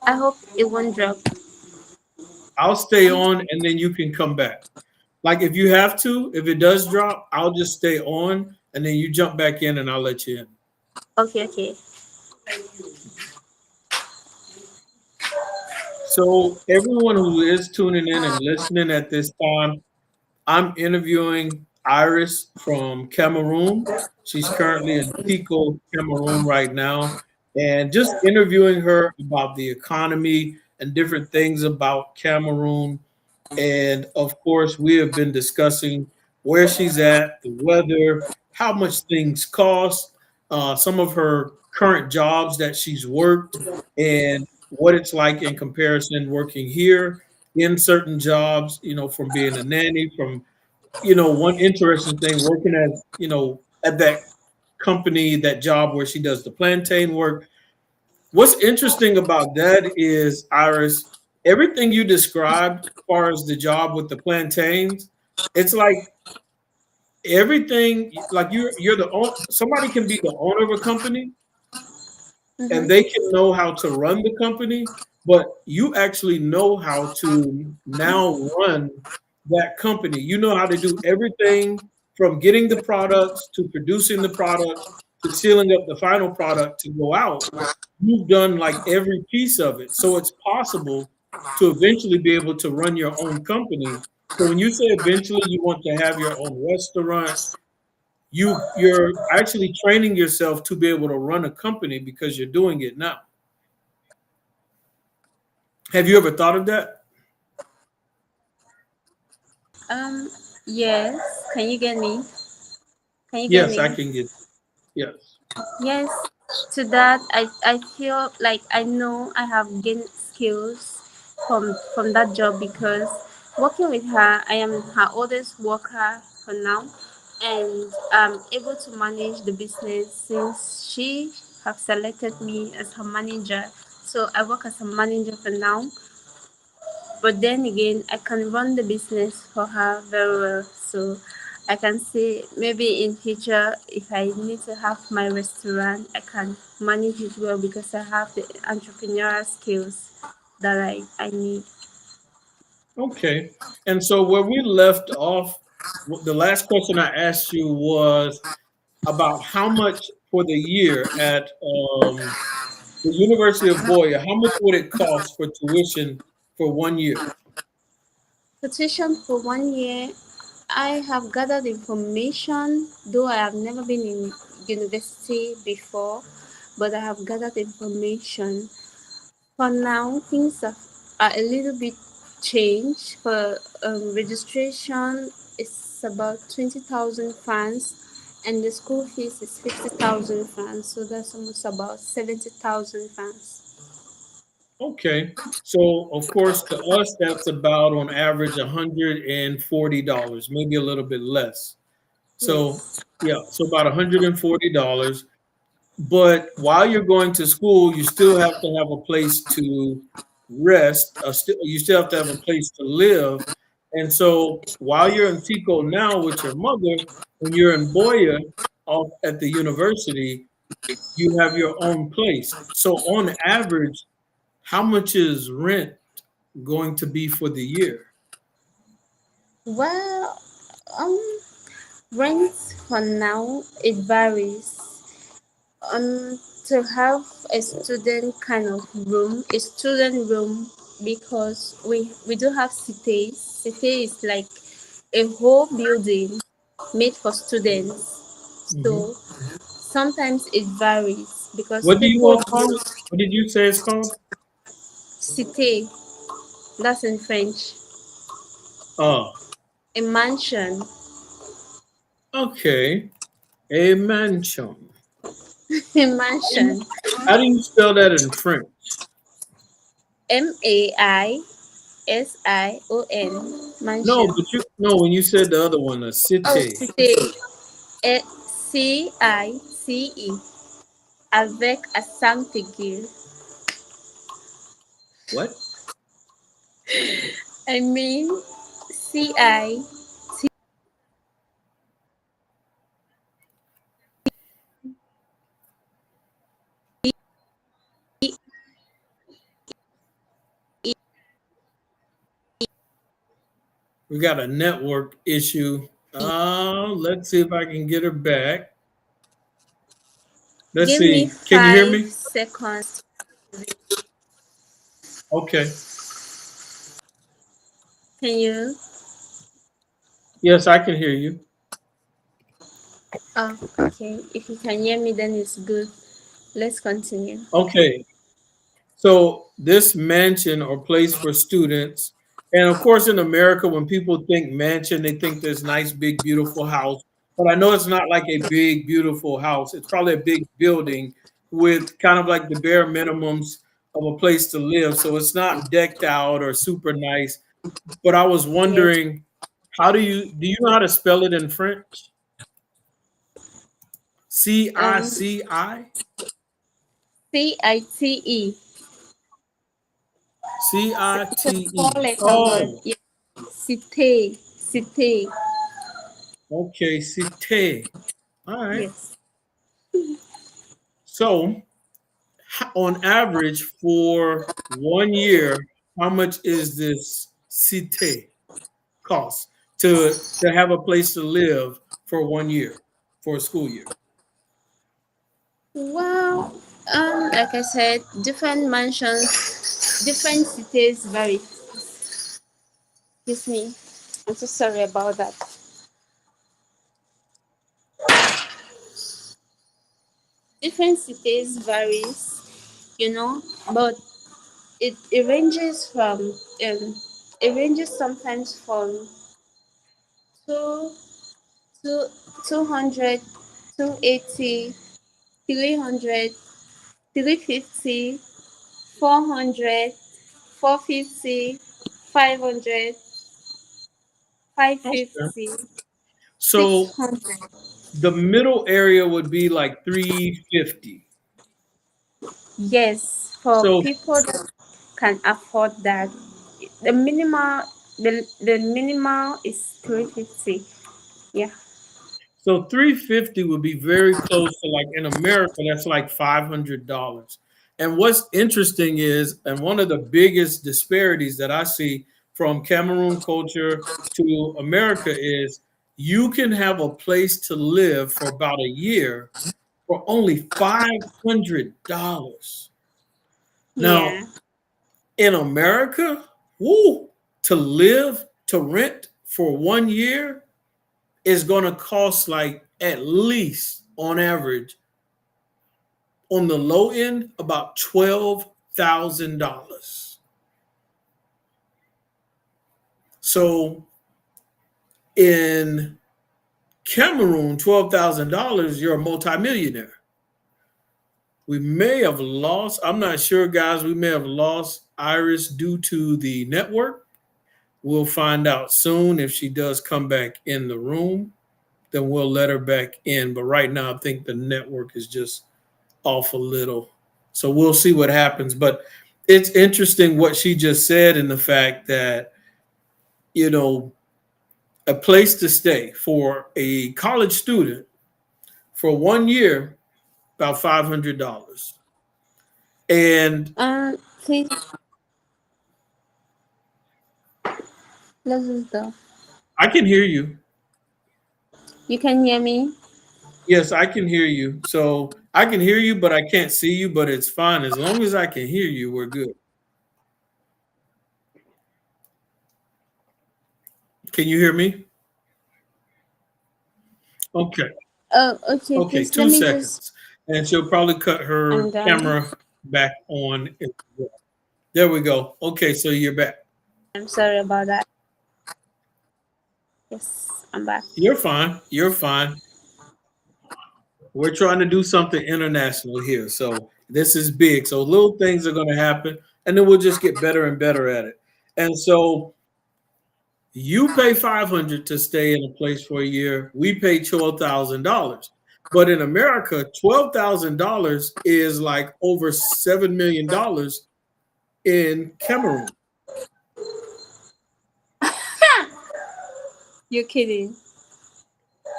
Speaker 2: I hope it won't drop.
Speaker 1: I'll stay on and then you can come back. Like if you have to, if it does drop, I'll just stay on and then you jump back in and I'll let you in.
Speaker 2: Okay, okay.
Speaker 1: So everyone who is tuning in and listening at this time, I'm interviewing Iris from Cameroon. She's currently in Pico, Cameroon right now, and just interviewing her about the economy and different things about Cameroon. And of course, we have been discussing where she's at, the weather, how much things cost, some of her current jobs that she's worked, and what it's like in comparison working here in certain jobs, from being a nanny, from, one interesting thing working at, at that company, that job where she does the plantain work. What's interesting about that is, Iris, everything you described as far as the job with the plantains, it's like everything, like you're the somebody can be the owner of a company and they
Speaker 2: Mm-hmm.
Speaker 1: can know how to run the company, but you actually know how to now run that company. You know how to do everything from getting the products to producing the products to sealing up the final product to go out. You've done like every piece of it. So it's possible to eventually be able to run your own company. So when you say eventually you want to have your own restaurant, you're actually training yourself to be able to run a company because you're doing it now. Have you ever thought of that?
Speaker 2: Um, yes. Can you get me? Can you get
Speaker 1: Yes, I
Speaker 2: me?
Speaker 1: can get. Yes.
Speaker 2: Yes. To that, I feel like I know I have gained skills from that job because working with her, I am her oldest worker for now, and I'm able to manage the business since she have selected me as her manager. So I work as a manager for now, but then again I can run the business for her very well. So I can say maybe in future if I need to have my restaurant I can manage it well because I have the entrepreneurial skills that I need.
Speaker 1: Okay. And so where we left off, the last question I asked you was about how much for the year at the University of Boya. How much would it cost for tuition for 1 year?
Speaker 2: Petition for 1 year. I have gathered information, though I have never been in university before, but I have gathered information. For now, are a little bit changed. For registration, it's about 20,000 francs, and the school fees is 50,000 francs. So that's almost about 70,000 francs.
Speaker 1: Okay. So of course to us that's about on average $140, maybe a little bit less. So
Speaker 2: Yes,
Speaker 1: yeah, so about $140. But while you're going to school, you still have to have a place to rest. You still have to have a place to live. And so while you're in Tico now with your mother, when you're in Boya off at the university, you have your own place. So on average, how much is rent going to be for the year?
Speaker 2: well, um rent for now it varies. To have a student kind of room, a student room, because we do have cities. City is like a whole building made for students.
Speaker 1: Hmm.
Speaker 2: So sometimes it varies because
Speaker 1: What do you all
Speaker 2: people
Speaker 1: call it? What did you say it's called?
Speaker 2: cité, that's in French,
Speaker 1: Oh,
Speaker 2: a mansion.
Speaker 1: okay. A mansion.
Speaker 2: A mansion.
Speaker 1: How do you spell that in French?
Speaker 2: Maision.
Speaker 1: No,
Speaker 2: Mansion.
Speaker 1: but you no, when you said the other one, a
Speaker 2: Oh,
Speaker 1: cité.
Speaker 2: cité. CICE. Avec accent aigu.
Speaker 1: What?
Speaker 2: I mean, CI.
Speaker 1: We got a network issue. Let's see if I can get her back. Let's
Speaker 2: Give me
Speaker 1: see. Can you hear
Speaker 2: 5
Speaker 1: me?
Speaker 2: seconds.
Speaker 1: Okay.
Speaker 2: Can you?
Speaker 1: Yes, I can hear you.
Speaker 2: Oh, okay. If you can hear me, then it's good. Let's continue.
Speaker 1: Okay. So this mansion or place for students, and of course in America, when people think mansion, they think this nice, big, beautiful house. But I know it's not like a big, beautiful house. It's probably a big building with kind of like the bare minimums of a place to live. So it's not decked out or super nice. But I was
Speaker 2: Yes.
Speaker 1: wondering, do you know how to spell it in French?
Speaker 2: Um,
Speaker 1: CICI?
Speaker 2: CITE. It's a four
Speaker 1: CITE.
Speaker 2: letter word.
Speaker 1: Oh,
Speaker 2: Yes. Cité. Cité.
Speaker 1: okay, cité. All right.
Speaker 2: Yes.
Speaker 1: So, on average, for 1 year, how much is this cité cost to have a place to live for 1 year for a school year?
Speaker 2: Well, like I said, different mansions, different cities vary. Excuse me. I'm so sorry about that. different cities varies, but it ranges from it ranges sometimes from two two 200, 280, 300, 350, 400, 450, 500,
Speaker 1: Okay.
Speaker 2: 550,
Speaker 1: So
Speaker 2: 600.
Speaker 1: the middle area would be like 350.
Speaker 2: Yes, for
Speaker 1: So
Speaker 2: people that can afford that. The minimal the minimal is 350. Yeah.
Speaker 1: so 350 would be very close to, like, in America, that's like $500. And what's interesting is, and one of the biggest disparities that I see from Cameroon culture to America is you can have a place to live for about a year for only $500. Now,
Speaker 2: Yeah.
Speaker 1: in America, woo, to live, to rent for 1 year is going to cost, like, at least on average, on the low end, about $12,000. So in Cameroon, $12,000, you're a multimillionaire. We may have lost, I'm not sure, guys, we may have lost Iris due to the network. We'll find out soon. If she does come back in the room, then we'll let her back in. But right now, I think the network is just off a little. So we'll see what happens. But it's interesting what she just said, and the fact that, you know, a place to stay for a college student for 1 year, about $500. And
Speaker 2: Please close this door.
Speaker 1: I can hear you.
Speaker 2: You can hear me?
Speaker 1: Yes, I can hear you. So I can hear you, but I can't see you, but it's fine. As long as I can hear you, we're good. Can you hear me? Okay.
Speaker 2: Oh, okay.
Speaker 1: Okay,
Speaker 2: Please let
Speaker 1: two
Speaker 2: me just.
Speaker 1: seconds. And she'll probably cut her
Speaker 2: I'm done.
Speaker 1: camera back on as well. There we go. Okay, so you're back.
Speaker 2: I'm sorry about that. Yes, I'm back.
Speaker 1: You're fine. You're fine. We're trying to do something international here. So this is big. So little things are going to happen, and then we'll just get better and better at it. And so you pay 500 to stay in a place for a year. We pay $12,000. But in America, $12,000 is like over $7 million in Cameroon.
Speaker 2: You're kidding.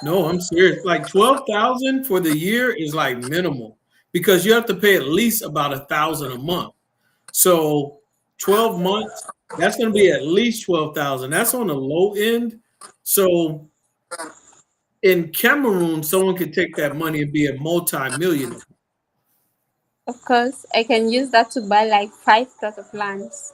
Speaker 1: No, I'm serious. Like 12,000 for the year is like minimal because you have to pay at least about 1,000 a month. So 12 months, that's going to be at least 12,000. That's on the low end. So in Cameroon, someone could take that money and be a multi-millionaire.
Speaker 2: Of course, I can use that to buy like 5 plots of lands.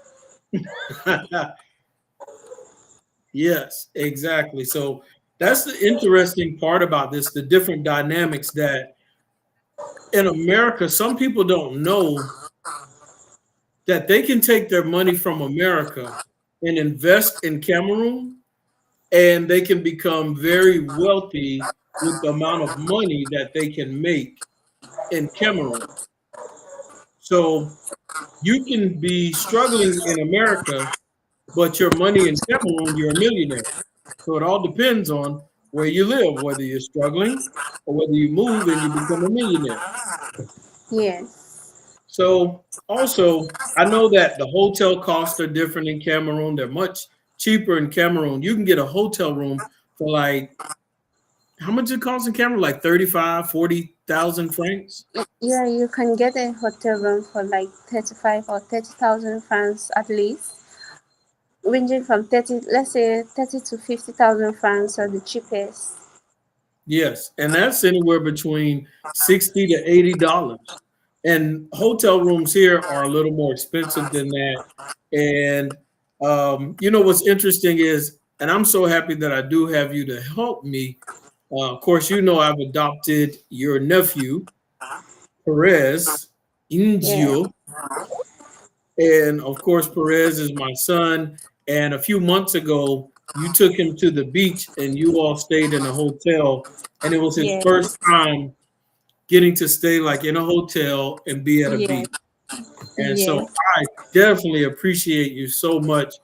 Speaker 1: Yes, exactly. So that's the interesting part about this, the different dynamics that in America, some people don't know that they can take their money from America and invest in Cameroon, and they can become very wealthy with the amount of money that they can make in Cameroon. So you can be struggling in America, but your money in Cameroon, you're a millionaire. So it all depends on where you live, whether you're struggling or whether you move and you become a millionaire.
Speaker 2: Yes.
Speaker 1: So also, I know that the hotel costs are different in Cameroon. They're much cheaper in Cameroon. You can get a hotel room for, like, how much it costs in Cameroon? Like 35, 40,000 francs?
Speaker 2: Yeah, you can get a hotel room for like 35 or 30,000 francs at least, ranging from 30, let's say 30 to 50,000 francs are the cheapest.
Speaker 1: Yes, and that's anywhere between 60 to $80. And hotel rooms here are a little more expensive than that. And you know what's interesting is, and I'm so happy that I do have you to help me. Of course, you know I've adopted your nephew, Perez,
Speaker 2: Yeah.
Speaker 1: Inzio, and of course, Perez is my son. And a few months ago, you took him to the beach and you all stayed in a hotel. And it was his first
Speaker 2: Yes.
Speaker 1: time getting to stay like in a hotel and be at a
Speaker 2: Yes.
Speaker 1: beach. And so
Speaker 2: Yes.
Speaker 1: I definitely appreciate you so much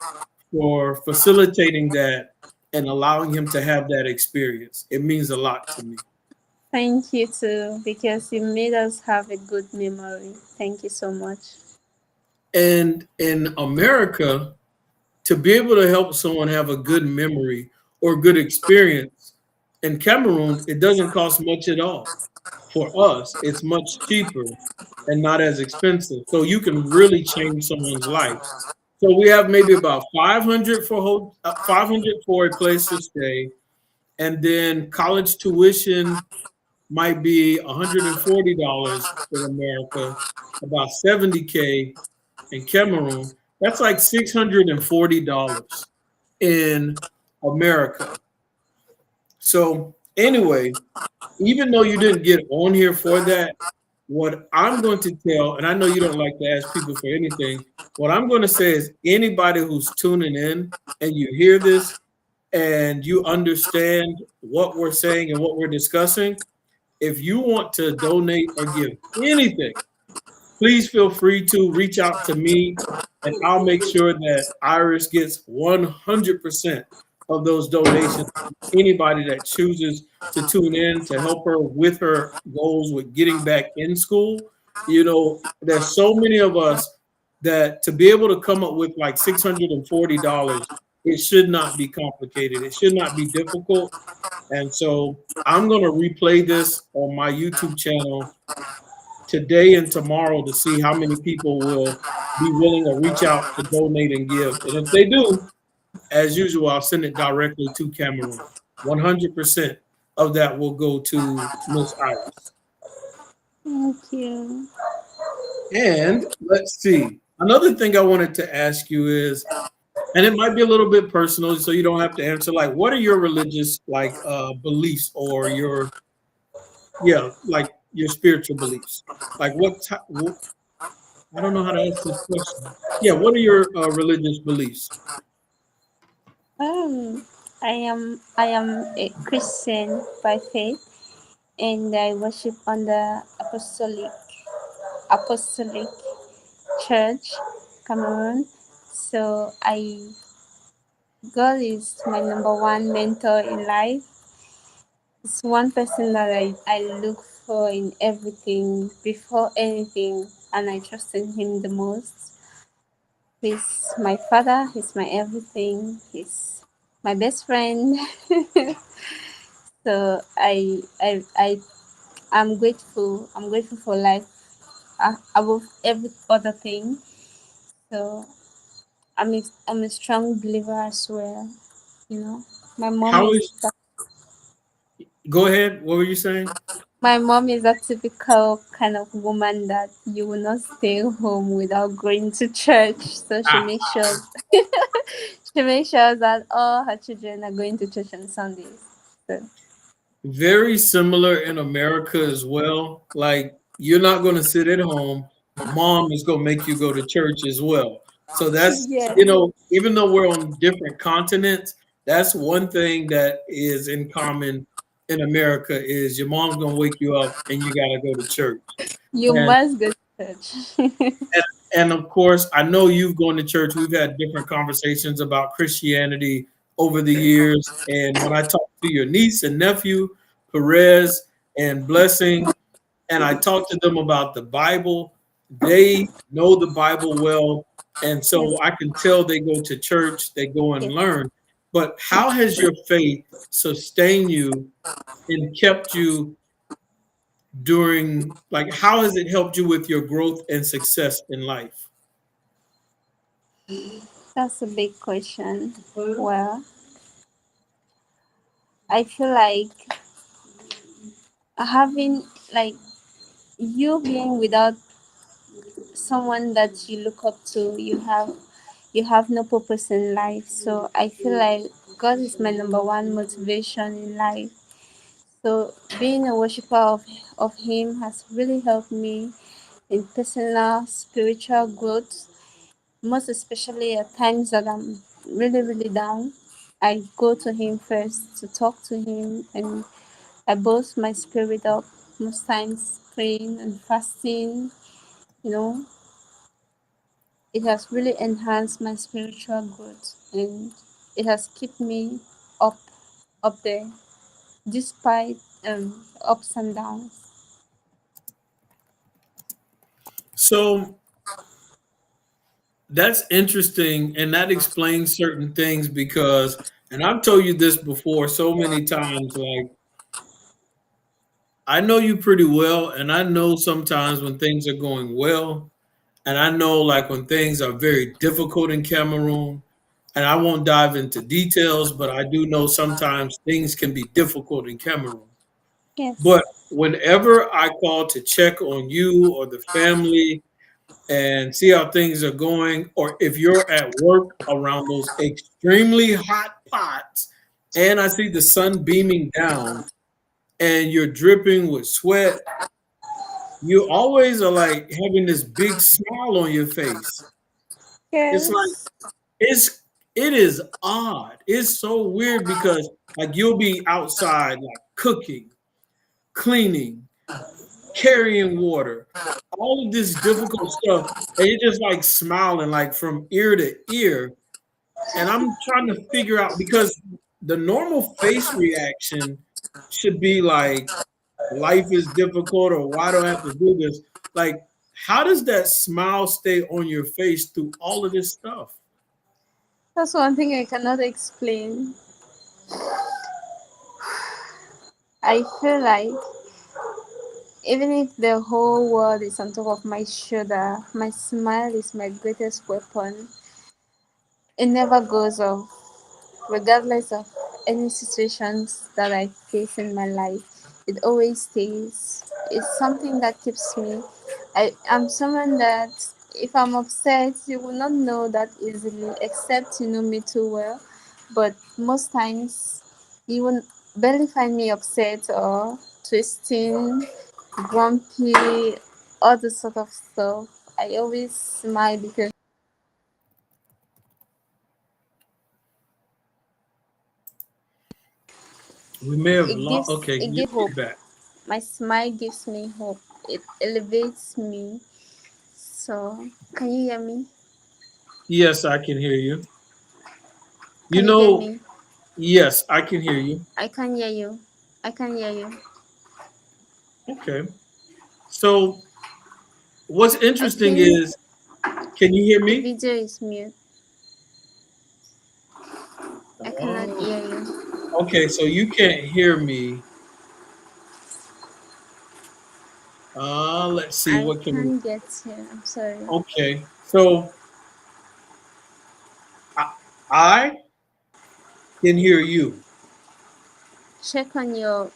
Speaker 1: for facilitating that and allowing him to have that experience. It means a lot to me.
Speaker 2: Thank you too, because you made us have a good memory. Thank you so much.
Speaker 1: And in America, to be able to help someone have a good memory or good experience in Cameroon, it doesn't cost much at all. For us, it's much cheaper and not as expensive. So you can really change someone's life. So we have maybe about 500 for 500 for a place to stay, and then college tuition might be $140 in America, about 70K in Cameroon. That's like $640 in America. So anyway, even though you didn't get on here for that, what I'm going to tell, and I know you don't like to ask people for anything, what I'm going to say is anybody who's tuning in and you hear this and you understand what we're saying and what we're discussing, if you want to donate or give anything, please feel free to reach out to me and I'll make sure that Iris gets 100% of those donations. Anybody that chooses to tune in to help her with her goals with getting back in school, there's so many of us that to be able to come up with like $640, it should not be complicated. It should not be difficult. And so I'm going to replay this on my YouTube channel today and tomorrow to see how many people will be willing to reach out to donate and give. And if they do, as usual, I'll send it directly to Cameroon. 100% of that will go to Miss Iris.
Speaker 2: Thank you.
Speaker 1: And let's see. Another thing I wanted to ask you is, and it might be a little bit personal, so you don't have to answer. Like, what are your religious beliefs or like your spiritual beliefs? Like, I don't know how to ask this question. Yeah, what are your religious beliefs?
Speaker 2: Um, I am a Christian by faith, and I worship on the apostolic church, Cameroon. So God is my number one mentor in life. It's one person that I look for in everything before anything, and I trust in him the most. He's my father, he's my everything, he's my best friend. So I'm grateful. I'm grateful for life above every other thing. So I'm a strong believer as well. You know, my mom
Speaker 1: How
Speaker 2: is
Speaker 1: is, go ahead. What were you saying?
Speaker 2: my mom is a typical kind of woman that you will not stay home without going to church. So she
Speaker 1: Ah,
Speaker 2: makes sure she makes sure that all her children are going to church on Sundays. So
Speaker 1: very similar in America as well. Like, you're not going to sit at home. Mom is going to make you go to church as well. So that's,
Speaker 2: yeah,
Speaker 1: even though we're on different continents, that's one thing that is in common in America is your mom's going to wake you up and you got to go to church.
Speaker 2: you
Speaker 1: And
Speaker 2: must go to church.
Speaker 1: And, and of course, I know you've gone to church. We've had different conversations about Christianity over the years. And when I talked to your niece and nephew, Perez and Blessing, and I talked to them about the Bible, they know the Bible well. And
Speaker 2: Yes,
Speaker 1: so I can tell they go to church, they go and
Speaker 2: yes.
Speaker 1: learn. But how has your faith sustained you and kept you like, how has it helped you with your growth and success in life?
Speaker 2: That's a big question. Well, I feel like having like you being without someone that you look up to, you have no purpose in life. So I feel like God is my number one motivation in life. So being a worshiper of Him has really helped me in personal spiritual growth, most especially at times that I'm really, really down. I go to Him first to talk to Him, and I boost my spirit up, most times praying and fasting. You know, it has really enhanced my spiritual growth, and it has kept me up, up there, despite ups and downs.
Speaker 1: So that's interesting, and that explains certain things because, and I've told you this before so many times, like I know you pretty well, and I know sometimes when things are going well, and I know like when things are very difficult in Cameroon, and I won't dive into details, but I do know sometimes things can be difficult in Cameroon. But
Speaker 2: Yes,
Speaker 1: whenever I call to check on you or the family and see how things are going, or if you're at work around those extremely hot pots and I see the sun beaming down and you're dripping with sweat, you always are like having this big smile on your face. It's like
Speaker 2: yes.
Speaker 1: it is odd. It's so weird because like you'll be outside like cooking, cleaning, carrying water, all of this difficult stuff, and you're just like smiling like from ear to ear. And I'm trying to figure out because the normal face reaction should be like life is difficult or why do I have to do this? Like, how does that smile stay on your face through all of this stuff?
Speaker 2: That's one thing I cannot explain. I feel like even if the whole world is on top of my shoulder, my smile is my greatest weapon. It never goes off, regardless of any situations that I face in my life. It always stays. It's something that keeps me. I'm someone that if I'm upset, you will not know that easily, except you know me too well. But most times, you will barely find me upset or twisting, grumpy, all this sort of stuff. I always smile because
Speaker 1: We may have
Speaker 2: it
Speaker 1: lost.
Speaker 2: gives
Speaker 1: Okay,
Speaker 2: it
Speaker 1: you,
Speaker 2: gives hope.
Speaker 1: you're back.
Speaker 2: My smile gives me hope. It elevates me. So, can you hear me?
Speaker 1: Yes, I can hear you. You
Speaker 2: Can you get
Speaker 1: know,
Speaker 2: me?
Speaker 1: yes, I can hear you.
Speaker 2: I can hear you. I can hear you.
Speaker 1: Okay. So what's
Speaker 2: I
Speaker 1: interesting
Speaker 2: think
Speaker 1: is, can you hear
Speaker 2: the
Speaker 1: me?
Speaker 2: video is mute. I cannot
Speaker 1: Oh,
Speaker 2: hear you.
Speaker 1: okay. So you can't hear me. Let's see.
Speaker 2: I
Speaker 1: What can we?
Speaker 2: can't get you. I'm sorry.
Speaker 1: Okay. So I, I can hear you.
Speaker 2: Check on your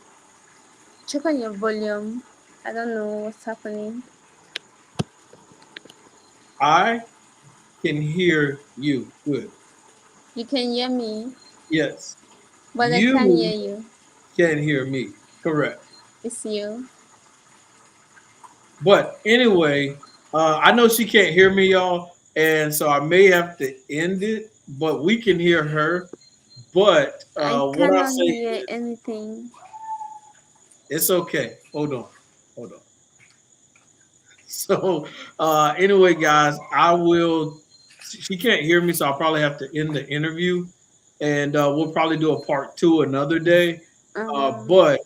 Speaker 2: check on your volume. I don't know what's happening.
Speaker 1: I can hear you. Good.
Speaker 2: You can hear me,
Speaker 1: Yes.
Speaker 2: but I can't hear
Speaker 1: You
Speaker 2: you.
Speaker 1: can hear me. Correct.
Speaker 2: It's you.
Speaker 1: But anyway, I know she can't hear me, y'all, and so I may have to end it. But we can hear her. But
Speaker 2: I
Speaker 1: what I'll
Speaker 2: cannot
Speaker 1: say
Speaker 2: hear
Speaker 1: is,
Speaker 2: anything.
Speaker 1: it's okay. Hold on. Hold on. So anyway, guys, I will. She can't hear me, so I'll probably have to end the interview, and we'll probably do a part two another day.
Speaker 2: Um,
Speaker 1: But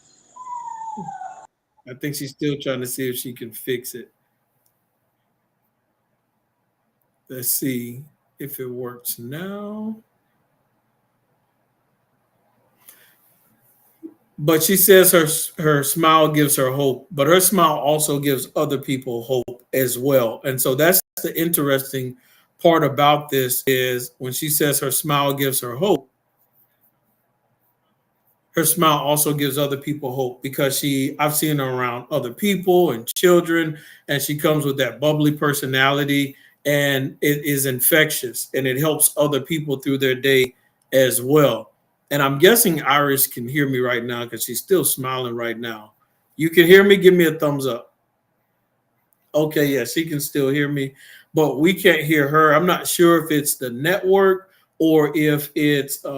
Speaker 1: I think she's still trying to see if she can fix it. Let's see if it works now. But she says her smile gives her hope, but her smile also gives other people hope as well. And so that's the interesting part about this is when she says her smile gives her hope, her smile also gives other people hope because I've seen her around other people and children, and she comes with that bubbly personality, and it is infectious and it helps other people through their day as well. And I'm guessing Iris can hear me right now because she's still smiling right now. You can hear me? Give me a thumbs up. Okay, yeah, she can still hear me, but we can't hear her. I'm not sure if it's the network or if it's I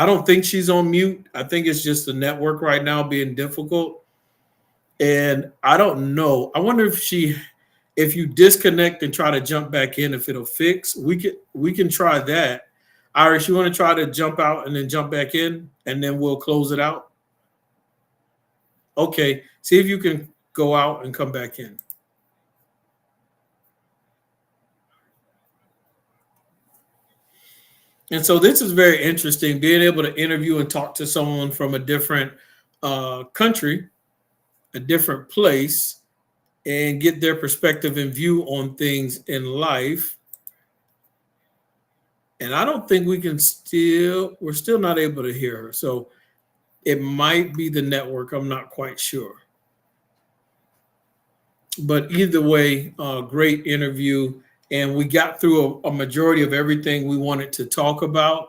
Speaker 1: don't think she's on mute. I think it's just the network right now being difficult. And I don't know. I wonder if you disconnect and try to jump back in, if it'll fix. We can try that. Iris, you want to try to jump out and then jump back in, and then we'll close it out. Okay. See if you can go out and come back in. And so this is very interesting, being able to interview and talk to someone from a different country, a different place, and get their perspective and view on things in life. And I don't think we're still not able to hear her. So it might be the network. I'm not quite sure. But either way, great interview. And we got through a majority of everything we wanted to talk about.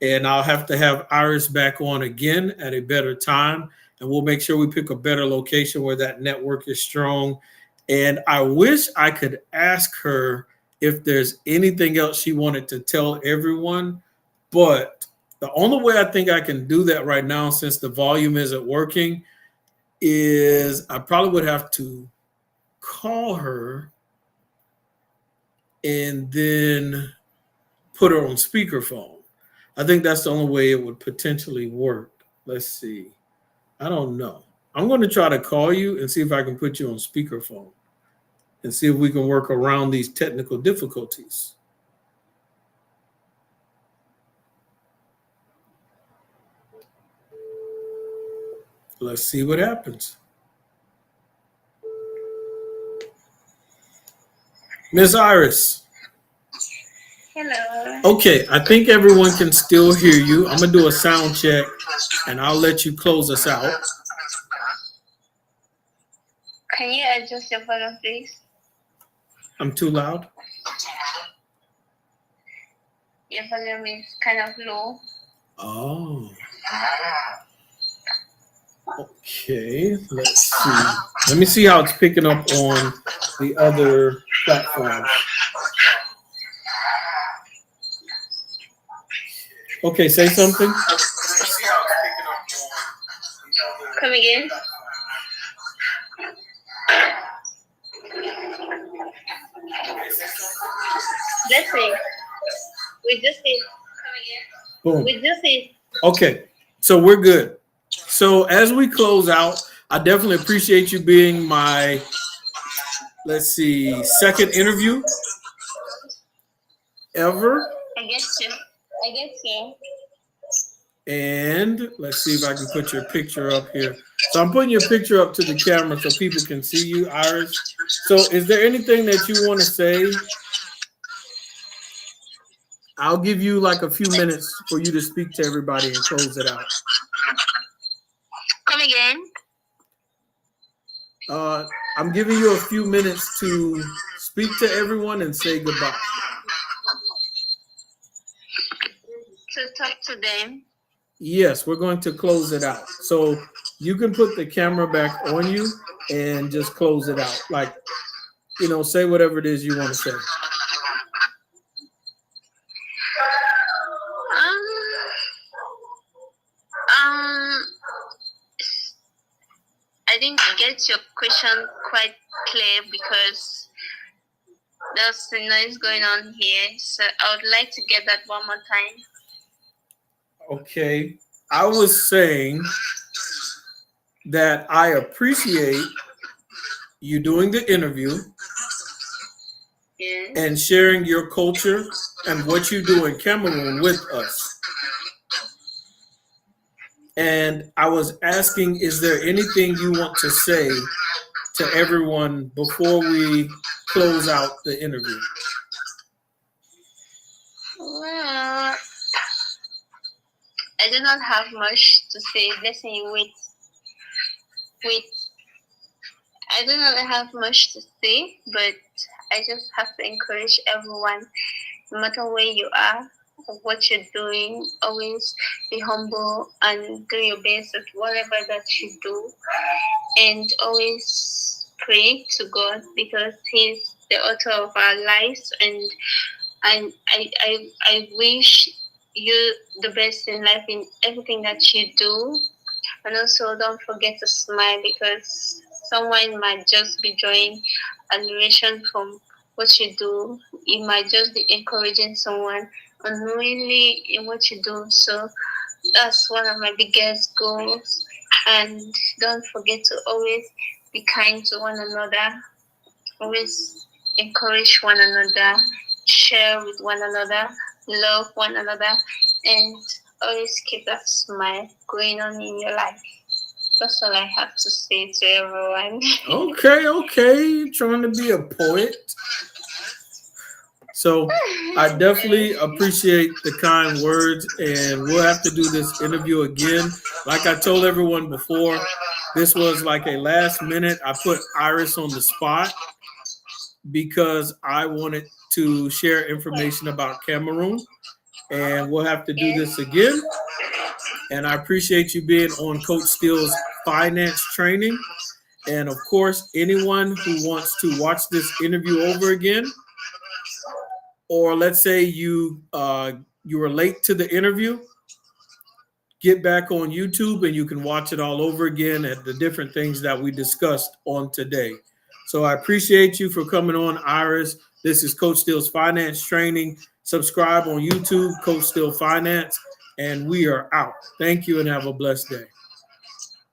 Speaker 1: And I'll have to have Iris back on again at a better time. And we'll make sure we pick a better location where that network is strong. And I wish I could ask her if there's anything else she wanted to tell everyone. But the only way I think I can do that right now, since the volume isn't working, is I probably would have to call her and then put her on speakerphone. I think that's the only way it would potentially work. Let's see. I don't know. I'm going to try to call you and see if I can put you on speakerphone and see if we can work around these technical difficulties. Let's see what happens. Miss Iris.
Speaker 2: Hello.
Speaker 1: Okay, I think everyone can still hear you. I'm going to do a sound check and I'll let you close us out.
Speaker 2: Can you adjust your volume, please?
Speaker 1: I'm too loud.
Speaker 2: Your volume is kind of low.
Speaker 1: Oh. Okay, let's see. Let me see how it's picking up on the other platforms. Okay, say something.
Speaker 2: Come again? Let's see. We just see. Come again?
Speaker 1: Boom.
Speaker 2: We just see.
Speaker 1: Okay, so we're good. So as we close out, I definitely appreciate you being my, let's see, second interview ever.
Speaker 2: I get you. I get you.
Speaker 1: And let's see if I can put your picture up here. So I'm putting your picture up to the camera so people can see you, Iris. So is there anything that you want to say? I'll give you like a few minutes for you to speak to everybody and close it out.
Speaker 2: Come again?
Speaker 1: I'm giving you a few minutes to speak to everyone and say goodbye.
Speaker 2: To talk to them.
Speaker 1: Yes, we're going to close it out. So you can put the camera back on you and just close it out. Like, say whatever it is you want to say.
Speaker 2: Um, I didn't get your question quite clear because there's a noise going on here. So I would like to get that one more time.
Speaker 1: Okay. I was saying that I appreciate you doing the interview and sharing your culture and what you do in Cameroon with us. And I was asking, is there anything you want to say to everyone before we close out the interview?
Speaker 2: Well, I do not have much to say. Listen, wait. I do not have much to say, but I just have to encourage everyone, no matter where you are,
Speaker 3: of what you're doing. Always be humble and do your best at whatever that you do, and always pray to God because He's the author of our lives. And I wish you the best in life in everything that you do. And also, don't forget to smile because someone might just be drawing admiration from what you do. You might just be encouraging someone unknowingly in what you do. So that's one of my biggest goals. And don't forget to always be kind to one another, always encourage one another, share with one another, love one another, and always keep that smile going on in your life. That's all I have to say to everyone.
Speaker 1: Okay, okay. Trying to be a poet. So I definitely appreciate the kind words, and we'll have to do this interview again. Like I told everyone before, this was like a last minute. I put Iris on the spot because I wanted to share information about Cameroon, and we'll have to do
Speaker 3: Yes.
Speaker 1: this again. And I appreciate you being on Coach Steele's finance training. And of course, anyone who wants to watch this interview over again, or let's say you were late to the interview, get back on YouTube and you can watch it all over again at the different things that we discussed on today. So I appreciate you for coming on, Iris. This is Coach Steele's Finance Training. Subscribe on YouTube, Coach Steele Finance, and we are out. Thank you and have a blessed day.